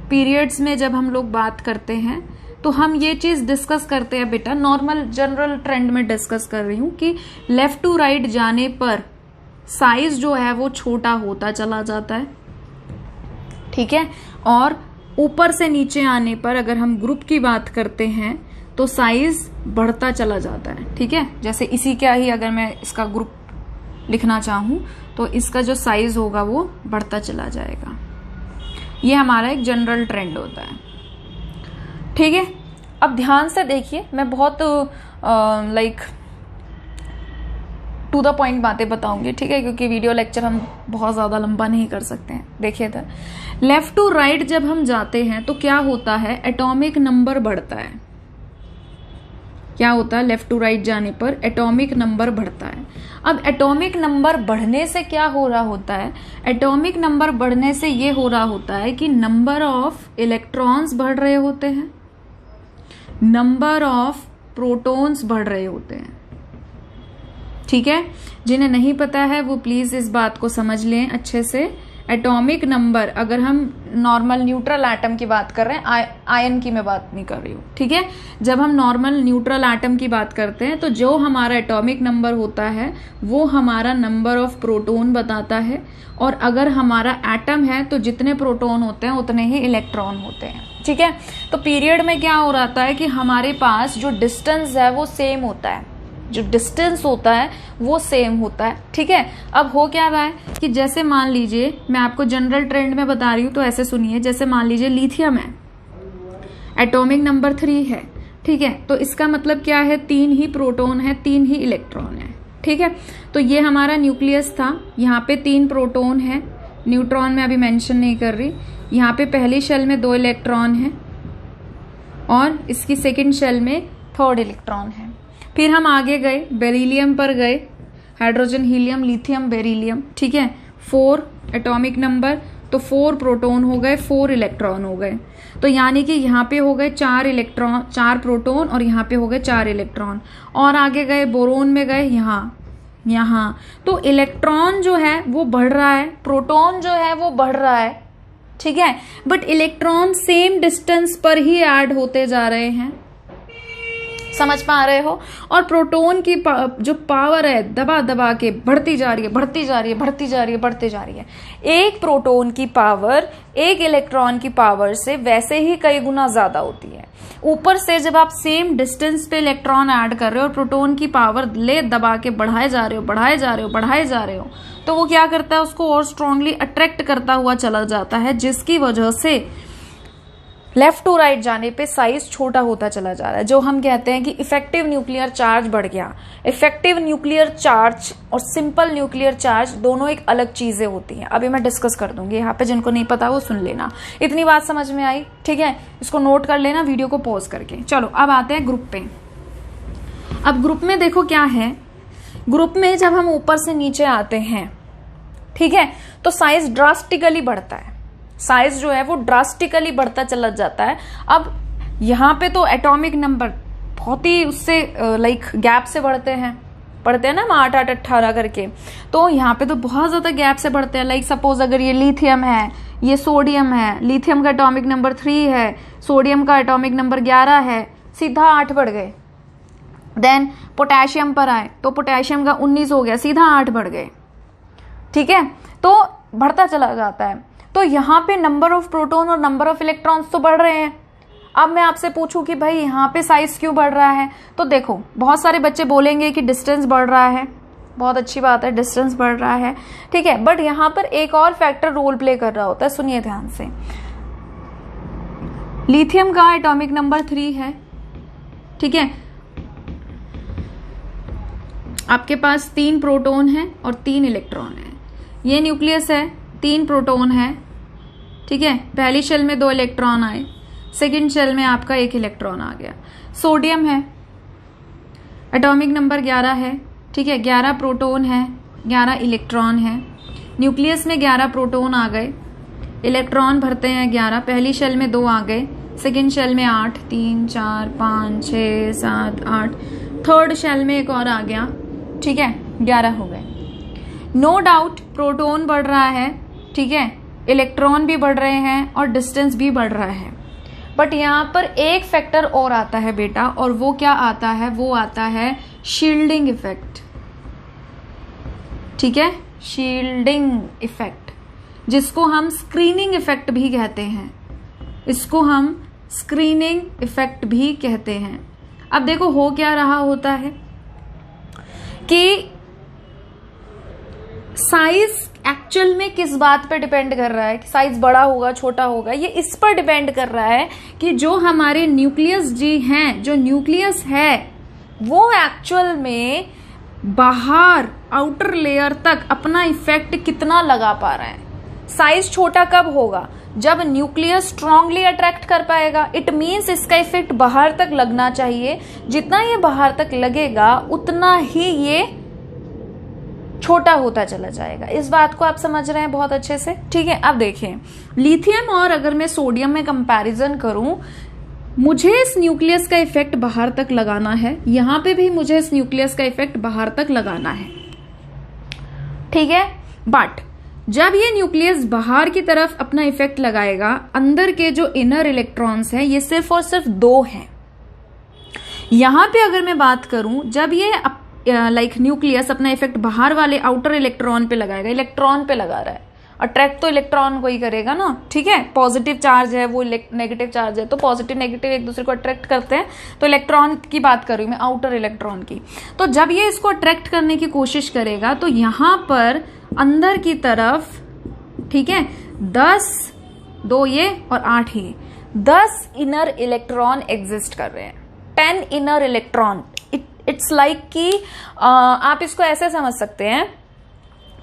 पीरियड्स में जब हम लोग बात करते हैं तो हम ये चीज डिस्कस करते हैं बेटा, नॉर्मल जनरल ट्रेंड में डिस्कस कर रही हूँ कि लेफ्ट टू राइट जाने पर साइज जो है वो छोटा होता चला जाता है। ठीक है, और ऊपर से नीचे आने पर अगर हम ग्रुप की बात करते हैं तो साइज बढ़ता चला जाता है। ठीक है, जैसे इसी क्या ही अगर मैं इसका ग्रुप लिखना चाहूं तो इसका जो साइज होगा वो बढ़ता चला जाएगा। ये हमारा एक जनरल ट्रेंड होता है। ठीक है, अब ध्यान से देखिए, मैं बहुत टू द पॉइंट बातें बताऊंगी। ठीक है, क्योंकि वीडियो लेक्चर हम बहुत ज्यादा लंबा नहीं कर सकते हैं। देखिए इधर लेफ्ट टू राइट जब हम जाते हैं तो क्या होता है, एटॉमिक नंबर बढ़ता है। क्या होता है, लेफ्ट टू राइट जाने पर एटॉमिक नंबर बढ़ता है। अब एटॉमिक नंबर बढ़ने से क्या हो रहा होता है, एटॉमिक नंबर बढ़ने से ये हो रहा होता है कि नंबर ऑफ इलेक्ट्रॉन्स बढ़ रहे होते हैं, नंबर ऑफ प्रोटॉन्स बढ़ रहे होते हैं। ठीक है, जिन्हें नहीं पता है वो प्लीज इस बात को समझ लें अच्छे से। एटॉमिक नंबर, अगर हम नॉर्मल न्यूट्रल एटम की बात कर रहे हैं, आयन की मैं बात नहीं कर रही हूँ, ठीक है। जब हम नॉर्मल न्यूट्रल एटम की बात करते हैं तो जो हमारा एटॉमिक नंबर होता है वो हमारा नंबर ऑफ प्रोटॉन बताता है, और अगर हमारा एटम है तो जितने प्रोटॉन होते हैं उतने ही इलेक्ट्रॉन होते हैं, ठीक है। तो पीरियड में क्या हो रहा है कि हमारे पास जो डिस्टेंस है वो सेम होता है, जो डिस्टेंस होता है वो सेम होता है, ठीक है। अब हो क्या रहा है कि जैसे मान लीजिए, मैं आपको जनरल ट्रेंड में बता रही हूँ तो ऐसे सुनिए, जैसे मान लीजिए लिथियम है, एटॉमिक नंबर 3 है, ठीक है। तो इसका मतलब क्या है, 3 ही प्रोटॉन है, 3 ही इलेक्ट्रॉन है, ठीक है। तो ये हमारा न्यूक्लियस था, यहाँ पे 3 प्रोटॉन है, न्यूट्रॉन में अभी मेंशन नहीं कर रही। यहाँ पे पहली शेल में 2 इलेक्ट्रॉन है और इसकी सेकेंड शेल में 3rd इलेक्ट्रॉन है। फिर हम आगे गए, बेरिलियम पर गए, हाइड्रोजन, हीलियम, लिथियम, बेरिलियम, ठीक है। 4 एटॉमिक नंबर, तो 4 प्रोटॉन हो गए, 4 इलेक्ट्रॉन हो गए। तो यानी कि यहाँ पे हो गए 4 इलेक्ट्रॉन, 4 प्रोटॉन, और यहाँ पे हो गए 4 इलेक्ट्रॉन। और आगे गए, बोरोन में गए, यहाँ तो इलेक्ट्रॉन जो है वो बढ़ रहा है, प्रोटॉन जो है वो बढ़ रहा है, ठीक है। बट इलेक्ट्रॉन सेम डिस्टेंस पर ही ऐड होते जा रहे हैं, समझ पा रहे हो। और प्रोटॉन की जो पावर है दबा दबा के बढ़ती जा रही है, बढ़ती जा रही है, बढ़ती जा रही है, बढ़ती जा रही है। एक प्रोटॉन की पावर एक इलेक्ट्रॉन की पावर से वैसे ही कई गुना ज्यादा होती है। ऊपर से जब आप सेम डिस्टेंस पे इलेक्ट्रॉन ऐड कर रहे हो और प्रोटॉन की पावर ले दबा के बढ़ाए जा रहे हो, बढ़ाए जा रहे हो, बढ़ाए जा रहे हो, तो वो क्या करता है, उसको और स्ट्रांगली अट्रैक्ट करता हुआ चला जाता है, जिसकी वजह से लेफ्ट टू राइट जाने पे साइज छोटा होता चला जा रहा है, जो हम कहते हैं कि इफेक्टिव न्यूक्लियर चार्ज बढ़ गया। इफेक्टिव न्यूक्लियर चार्ज और सिंपल न्यूक्लियर चार्ज दोनों एक अलग चीजें होती हैं, अभी मैं डिस्कस कर दूंगी यहाँ पे, जिनको नहीं पता वो सुन लेना। इतनी बात समझ में आई, ठीक है, इसको नोट कर लेना वीडियो को पॉज करके। चलो अब आते हैं ग्रुप पे। अब ग्रुप में देखो क्या है, ग्रुप में जब हम ऊपर से नीचे आते हैं, ठीक है, तो साइज ड्रास्टिकली बढ़ता है, साइज जो है वो ड्रास्टिकली बढ़ता चला जाता है। अब यहाँ पे तो एटॉमिक नंबर बहुत ही उससे लाइक गैप से बढ़ते हैं ना हम 8, 8, 18 करके, तो यहाँ पे तो बहुत ज्यादा गैप से बढ़ते हैं। लाइक सपोज अगर ये लिथियम है, ये सोडियम है, लिथियम का एटॉमिक नंबर 3 है, सोडियम का एटॉमिक नंबर 11 है, सीधा 8 बढ़ गए। देन पोटेशियम पर आए तो पोटेशियम का 19 हो गया, सीधा 8 बढ़ गए, ठीक है। तो बढ़ता चला जाता है। तो यहाँ पे नंबर ऑफ प्रोटॉन और नंबर ऑफ इलेक्ट्रॉन्स तो बढ़ रहे हैं। अब मैं आपसे पूछूं कि भाई यहाँ पे साइज क्यों बढ़ रहा है, तो देखो बहुत सारे बच्चे बोलेंगे कि डिस्टेंस बढ़ रहा है, बहुत अच्छी बात है, डिस्टेंस बढ़ रहा है, ठीक है। बट यहाँ पर एक और फैक्टर रोल प्ले कर रहा होता है, सुनिए ध्यान से। लिथियम का एटॉमिक नंबर 3 है, ठीक है, आपके पास 3 प्रोटॉन है और 3 इलेक्ट्रॉन है। ये न्यूक्लियस है, 3 प्रोटॉन है, ठीक है, पहली शेल में 2 इलेक्ट्रॉन आए, सेकेंड शेल में आपका 1 इलेक्ट्रॉन आ गया। सोडियम है, एटॉमिक नंबर 11 है, ठीक है, 11 प्रोटॉन है, 11 इलेक्ट्रॉन है। न्यूक्लियस में 11 प्रोटॉन आ गए, इलेक्ट्रॉन भरते हैं 11, पहली शेल में 2 आ गए, सेकेंड शेल में 8, 3, 4, 5, 6, 7, 8, थर्ड शेल में एक और आ गया, ठीक है, 11 हो गए। नो डाउट प्रोटॉन बढ़ रहा है, ठीक है, इलेक्ट्रॉन भी बढ़ रहे हैं और डिस्टेंस भी बढ़ रहा है। बट यहाँ पर एक फैक्टर और आता है बेटा, और वो क्या आता है, वो आता है शील्डिंग इफेक्ट, ठीक है, शील्डिंग इफेक्ट, जिसको हम स्क्रीनिंग इफेक्ट भी कहते हैं, इसको हम स्क्रीनिंग इफेक्ट भी कहते हैं। अब देखो हो क्या रहा होता है कि साइज एक्चुअल में किस बात पर डिपेंड कर रहा है कि साइज बड़ा होगा छोटा होगा, ये इस पर डिपेंड कर रहा है कि जो हमारे न्यूक्लियस जी हैं, जो न्यूक्लियस है वो एक्चुअल में बाहर आउटर लेयर तक अपना इफेक्ट कितना लगा पा रहा है। साइज छोटा कब होगा, जब न्यूक्लियस स्ट्रांगली अट्रैक्ट कर पाएगा। इट मीन्स इसका इफेक्ट बाहर तक लगना चाहिए, जितना ये बाहर तक लगेगा उतना ही ये छोटा होता चला जाएगा। इस बात को आप समझ रहे हैं बहुत अच्छे से, ठीक है। अब देखिए लिथियम और अगर मैं सोडियम में कंपैरिजन करूं, मुझे इस न्यूक्लियस का इफेक्ट बाहर तक लगाना है, यहां पे भी मुझे इस न्यूक्लियस का इफेक्ट बाहर तक लगाना है, ठीक है। बट जब ये न्यूक्लियस बाहर की तरफ अपना इफेक्ट लगाएगा, अंदर के जो इनर इलेक्ट्रॉन्स हैं ये सिर्फ और सिर्फ 2 हैं। यहां पे अगर मैं बात करूं, जब ये न्यूक्लियस अपना इफेक्ट बाहर वाले आउटर इलेक्ट्रॉन पे लगाएगा, इलेक्ट्रॉन पे लगा रहा है, अट्रैक्ट तो इलेक्ट्रॉन को ही करेगा ना, ठीक है। पॉजिटिव चार्ज है, वो नेगेटिव चार्ज है, तो पॉजिटिव नेगेटिव एक दूसरे को अट्रैक्ट करते हैं। तो इलेक्ट्रॉन की बात कर रही हूं मैं, आउटर इलेक्ट्रॉन की। तो जब ये इसको अट्रैक्ट करने की कोशिश करेगा तो यहां पर अंदर की तरफ, ठीक है, 10, 2 ये और 8 ये, 10 इनर इलेक्ट्रॉन एग्जिस्ट कर रहे हैं। 10 इनर इलेक्ट्रॉन। इट्स लाइक कि आप इसको ऐसे समझ सकते हैं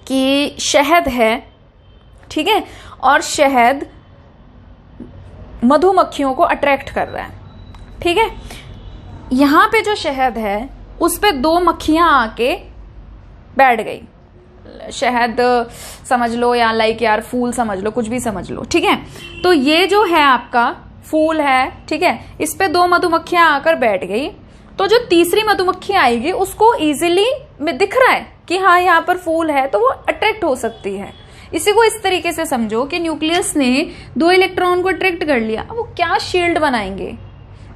कि शहद है, ठीक है, और शहद मधुमक्खियों को अट्रैक्ट कर रहा है, ठीक है। यहां पे जो शहद है उस पे 2 मक्खियां आके बैठ गई। शहद समझ लो या यार फूल समझ लो, कुछ भी समझ लो, ठीक है। तो ये जो है आपका फूल है, ठीक है, इस पे 2 मधुमक्खियां आकर बैठ गई। तो जो तीसरी मधुमक्खी आएगी उसको इजीली में दिख रहा है कि हाँ यहाँ पर फूल है, तो वो अट्रैक्ट हो सकती है। इसी को इस तरीके से समझो कि न्यूक्लियस ने 2 इलेक्ट्रॉन को अट्रैक्ट कर लिया, अब वो क्या शील्ड बनाएंगे,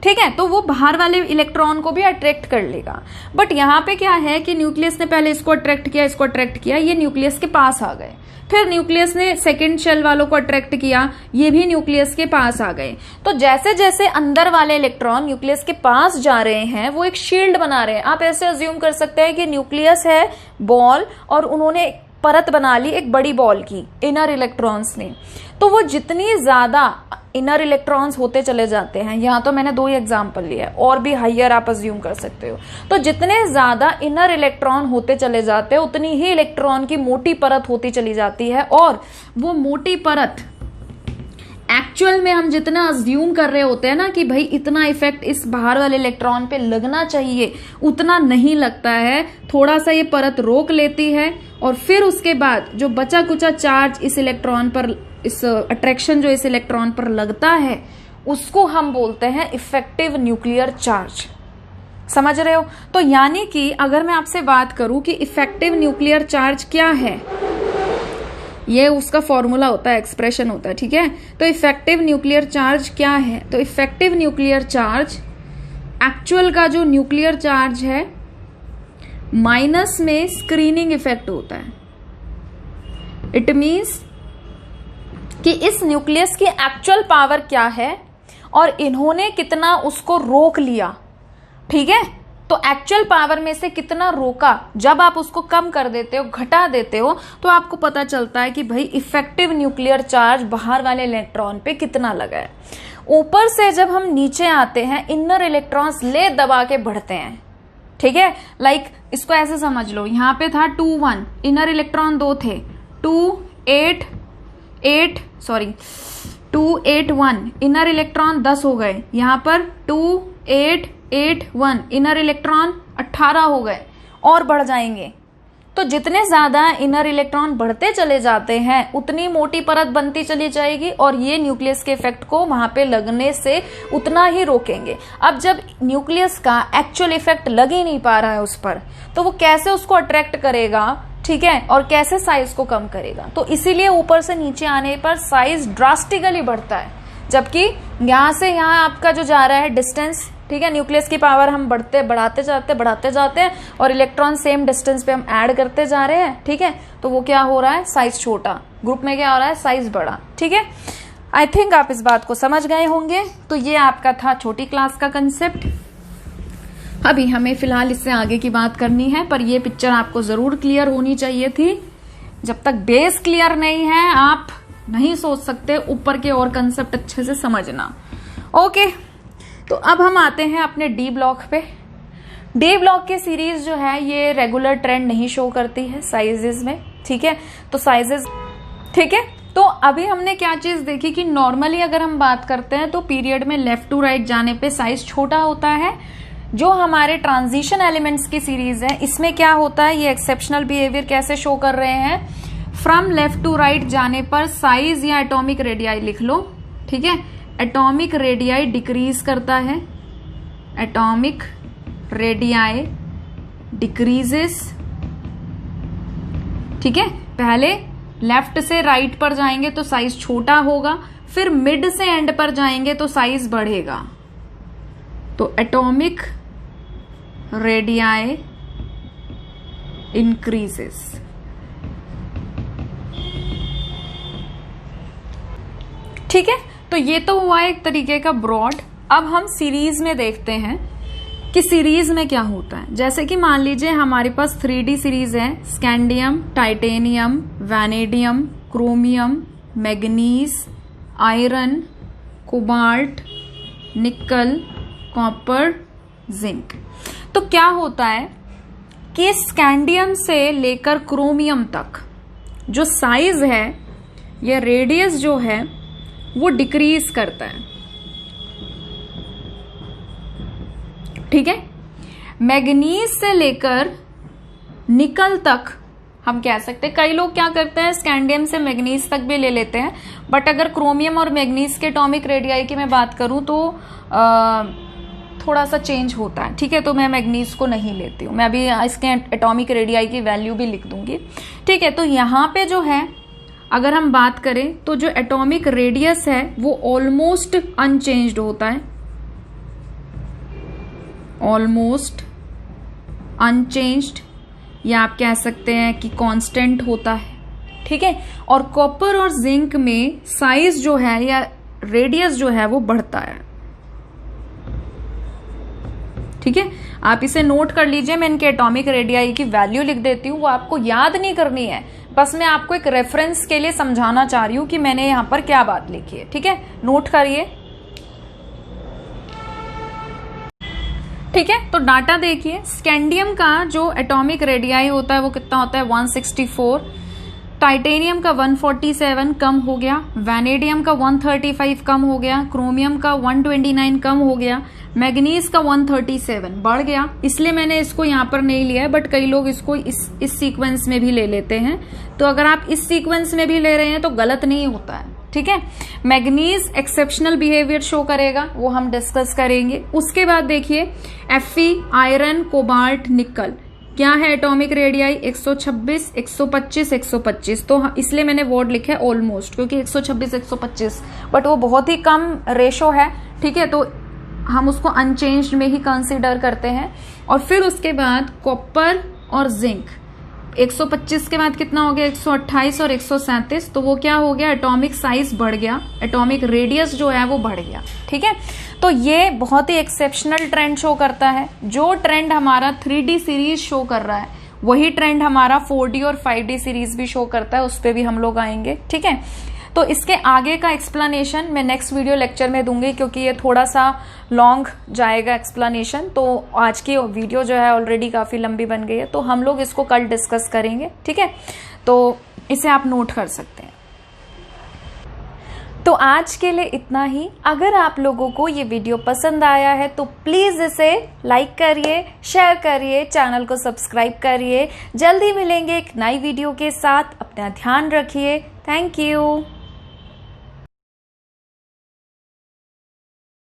ठीक है, तो वो बाहर वाले इलेक्ट्रॉन को भी अट्रैक्ट कर लेगा। बट यहाँ पे क्या है कि न्यूक्लियस ने पहले इसको अट्रैक्ट किया, इसको अट्रैक्ट किया, ये न्यूक्लियस के पास आ गए। फिर न्यूक्लियस ने सेकंड शेल वालों को अट्रैक्ट किया, ये भी न्यूक्लियस के पास आ गए। तो जैसे जैसे अंदर वाले इलेक्ट्रॉन न्यूक्लियस के पास जा रहे हैं, वो एक शील्ड बना रहे हैं। आप ऐसे अज्यूम कर सकते हैं कि न्यूक्लियस है बॉल और उन्होंने परत बना ली एक बड़ी बॉल की, इनर इलेक्ट्रॉन्स ने। तो वो जितनी ज्यादा इनर इलेक्ट्रॉन्स होते चले जाते हैं, यहाँ तो मैंने 2 ही एग्जाम्पल लिया है, और भी हाइयर आप अज्यूम कर सकते हो। तो जितने ज्यादा इनर इलेक्ट्रॉन होते चले जाते हैं, उतनी ही इलेक्ट्रॉन की मोटी परत होती चली जाती है, और वो मोटी परत एक्चुअल में हम जितना अज्यूम कर रहे होते हैं ना कि भाई इतना इफेक्ट इस बाहर वाले इलेक्ट्रॉन पे लगना चाहिए, उतना नहीं लगता है। थोड़ा सा ये परत रोक लेती है और फिर उसके बाद जो बचा कुचा चार्ज इस इलेक्ट्रॉन पर, इस अट्रैक्शन जो इस इलेक्ट्रॉन पर लगता है, उसको हम बोलते हैं इफेक्टिव न्यूक्लियर चार्ज। समझ रहे हो? तो यानी कि अगर मैं आपसे बात करूं कि इफेक्टिव न्यूक्लियर चार्ज क्या है, ये उसका फॉर्मूला होता है, एक्सप्रेशन होता है, ठीक है। तो इफेक्टिव न्यूक्लियर चार्ज क्या है? तो इफेक्टिव न्यूक्लियर चार्ज एक्चुअल का जो न्यूक्लियर चार्ज है माइनस में स्क्रीनिंग इफेक्ट होता है। इट मीन्स कि इस न्यूक्लियस की एक्चुअल पावर क्या है और इन्होंने कितना उसको रोक लिया, ठीक है। तो एक्चुअल पावर में से कितना रोका, जब आप उसको कम कर देते हो, घटा देते हो, तो आपको पता चलता है कि भाई इफेक्टिव न्यूक्लियर चार्ज बाहर वाले इलेक्ट्रॉन पे कितना लगा है। ऊपर से जब हम नीचे आते हैं, इनर इलेक्ट्रॉन्स ले दबा के बढ़ते हैं, ठीक है। इसको ऐसे समझ लो, यहां पे था 2 1, इनर इलेक्ट्रॉन 2 थे, 2 8 1, इनर इलेक्ट्रॉन 10 हो गए। यहां पर 2 8 8 1, इनर इलेक्ट्रॉन 18 हो गए और बढ़ जाएंगे। तो जितने ज्यादा इनर इलेक्ट्रॉन बढ़ते चले जाते हैं, उतनी मोटी परत बनती चली जाएगी और ये न्यूक्लियस के इफेक्ट को वहां पे लगने से उतना ही रोकेंगे। अब जब न्यूक्लियस का एक्चुअल इफेक्ट लग ही नहीं पा रहा है उस पर, तो वो कैसे उसको अट्रैक्ट करेगा, ठीक है, और कैसे साइज को कम करेगा। तो इसीलिए ऊपर से नीचे आने पर साइज ड्रास्टिकली बढ़ता है, जबकि यहां से यहां आपका जो जा रहा है डिस्टेंस, ठीक है, न्यूक्लियस की पावर हम बढ़ाते जाते हैं और इलेक्ट्रॉन सेम डिस्टेंस पे हम ऐड करते जा रहे हैं, ठीक है। तो वो क्या हो रहा है, साइज छोटा, ग्रुप में क्या हो रहा है, साइज बड़ा, ठीक है। आई थिंक आप इस बात को समझ गए होंगे। तो ये आपका था छोटी क्लास का कंसेप्ट। अभी हमें फिलहाल इससे आगे की बात करनी है, पर ये पिक्चर आपको जरूर क्लियर होनी चाहिए थी। जब तक बेस क्लियर नहीं है, आप नहीं सोच सकते ऊपर के और कंसेप्ट अच्छे से समझना। ओके, तो अब हम आते हैं अपने डी ब्लॉक पे। डी ब्लॉक की सीरीज जो है ये रेगुलर ट्रेंड नहीं शो करती है साइजेस में, ठीक है। तो साइजेस, ठीक है, तो अभी हमने क्या चीज देखी कि नॉर्मली अगर हम बात करते हैं तो पीरियड में लेफ्ट टू राइट जाने पे साइज छोटा होता है। जो हमारे ट्रांजिशन एलिमेंट्स की सीरीज है इसमें क्या होता है, ये एक्सेप्शनल बिहेवियर कैसे शो कर रहे हैं, फ्रॉम लेफ्ट टू राइट जाने पर साइज या एटॉमिक रेडियाई लिख लो, ठीक है, एटॉमिक रेडियाई डिक्रीज करता है, एटॉमिक रेडियाई डिक्रीजेस, ठीक है। पहले लेफ्ट से राइट पर जाएंगे तो साइज छोटा होगा, फिर मिड से एंड पर जाएंगे तो साइज बढ़ेगा। तो एटॉमिक रेडियाई इंक्रीजेस। ठीक है, तो ये तो हुआ एक तरीके का ब्रॉड। अब हम सीरीज में देखते हैं कि सीरीज में क्या होता है। जैसे कि मान लीजिए हमारे पास 3D सीरीज है, scandium, titanium, vanadium, chromium, manganese, iron, cobalt, निकल, कॉपर, जिंक। तो क्या होता है कि स्कैंडियम से लेकर क्रोमियम तक जो साइज है या रेडियस जो है वो डिक्रीज करता है, ठीक है। मैग्नीज से लेकर निकल तक हम कह सकते हैं, कई लोग क्या करते हैं स्कैंडियम से मैग्नीज तक भी ले लेते हैं, बट अगर क्रोमियम और मैग्नीज के एटॉमिक रेडियाई की मैं बात करूं तो थोड़ा सा चेंज होता है, ठीक है। तो मैं मैग्नीज को नहीं लेती हूं, मैं अभी इसके एटॉमिक रेडियाई की वैल्यू भी लिख दूंगी, ठीक है। तो यहां पे जो है अगर हम बात करें तो जो एटॉमिक रेडियस है वो ऑलमोस्ट अनचेंज्ड होता है, ऑलमोस्ट अनचेंज्ड, या आप कह सकते हैं कि कांस्टेंट होता है, ठीक है। और कॉपर और जिंक में साइज जो है या रेडियस जो है वो बढ़ता है, ठीक है। आप इसे नोट कर लीजिए, मैं इनके एटॉमिक रेडियाई की वैल्यू लिख देती हूँ, वो आपको याद नहीं करनी है, बस मैं आपको एक रेफरेंस के लिए समझाना चाह रही हूं कि मैंने यहां पर क्या बात लिखी है, ठीक है। नोट करिए, ठीक है। तो डाटा देखिए, स्कैंडियम का जो एटॉमिक रेडियाई होता है वो कितना होता है 164, टाइटेनियम का 147 कम हो गया, वैनेडियम का 135 कम हो गया, क्रोमियम का 129 कम हो गया, मैग्नीज का 137 बढ़ गया। इसलिए मैंने इसको यहाँ पर नहीं लिया है, बट कई लोग इसको इस सीक्वेंस में भी ले लेते हैं। तो अगर आप इस सीक्वेंस में भी ले रहे हैं तो गलत नहीं होता है, ठीक है। मैग्नीज एक्सेप्शनल बिहेवियर शो करेगा, वो हम डिस्कस करेंगे। उसके बाद देखिए Fe, आयरन, कोबाल्ट, निकल, क्या है एटॉमिक रेडियाई 126, 125, 125। तो इसलिए मैंने वर्ड लिखा है ऑलमोस्ट, क्योंकि 126, 125 बट वो बहुत ही कम रेशो है, ठीक है। तो हम उसको अनचेंज्ड में ही कंसीडर करते हैं। और फिर उसके बाद कॉपर और जिंक, 125 के बाद कितना हो गया 128 और 137, तो वो क्या हो गया एटॉमिक साइज बढ़ गया, एटॉमिक रेडियस जो है वो बढ़ गया, ठीक है। तो ये बहुत ही एक्सेप्शनल ट्रेंड शो करता है। जो ट्रेंड हमारा 3D सीरीज शो कर रहा है वही ट्रेंड हमारा 4D और 5D सीरीज भी शो करता है, उस पर भी हम लोग आएंगे, ठीक है। तो इसके आगे का एक्सप्लेनेशन मैं नेक्स्ट वीडियो लेक्चर में दूंगी, क्योंकि ये थोड़ा सा लॉन्ग जाएगा एक्सप्लेनेशन। तो आज की वीडियो जो है ऑलरेडी काफ़ी लंबी बन गई है, तो हम लोग इसको कल डिस्कस करेंगे, ठीक है। तो इसे आप नोट कर सकते हैं। तो आज के लिए इतना ही। अगर आप लोगों को ये वीडियो पसंद आया है तो प्लीज़ इसे लाइक करिए, शेयर करिए, चैनल को सब्सक्राइब करिए। जल्दी मिलेंगे एक नई वीडियो के साथ। अपना ध्यान रखिए। Thank you.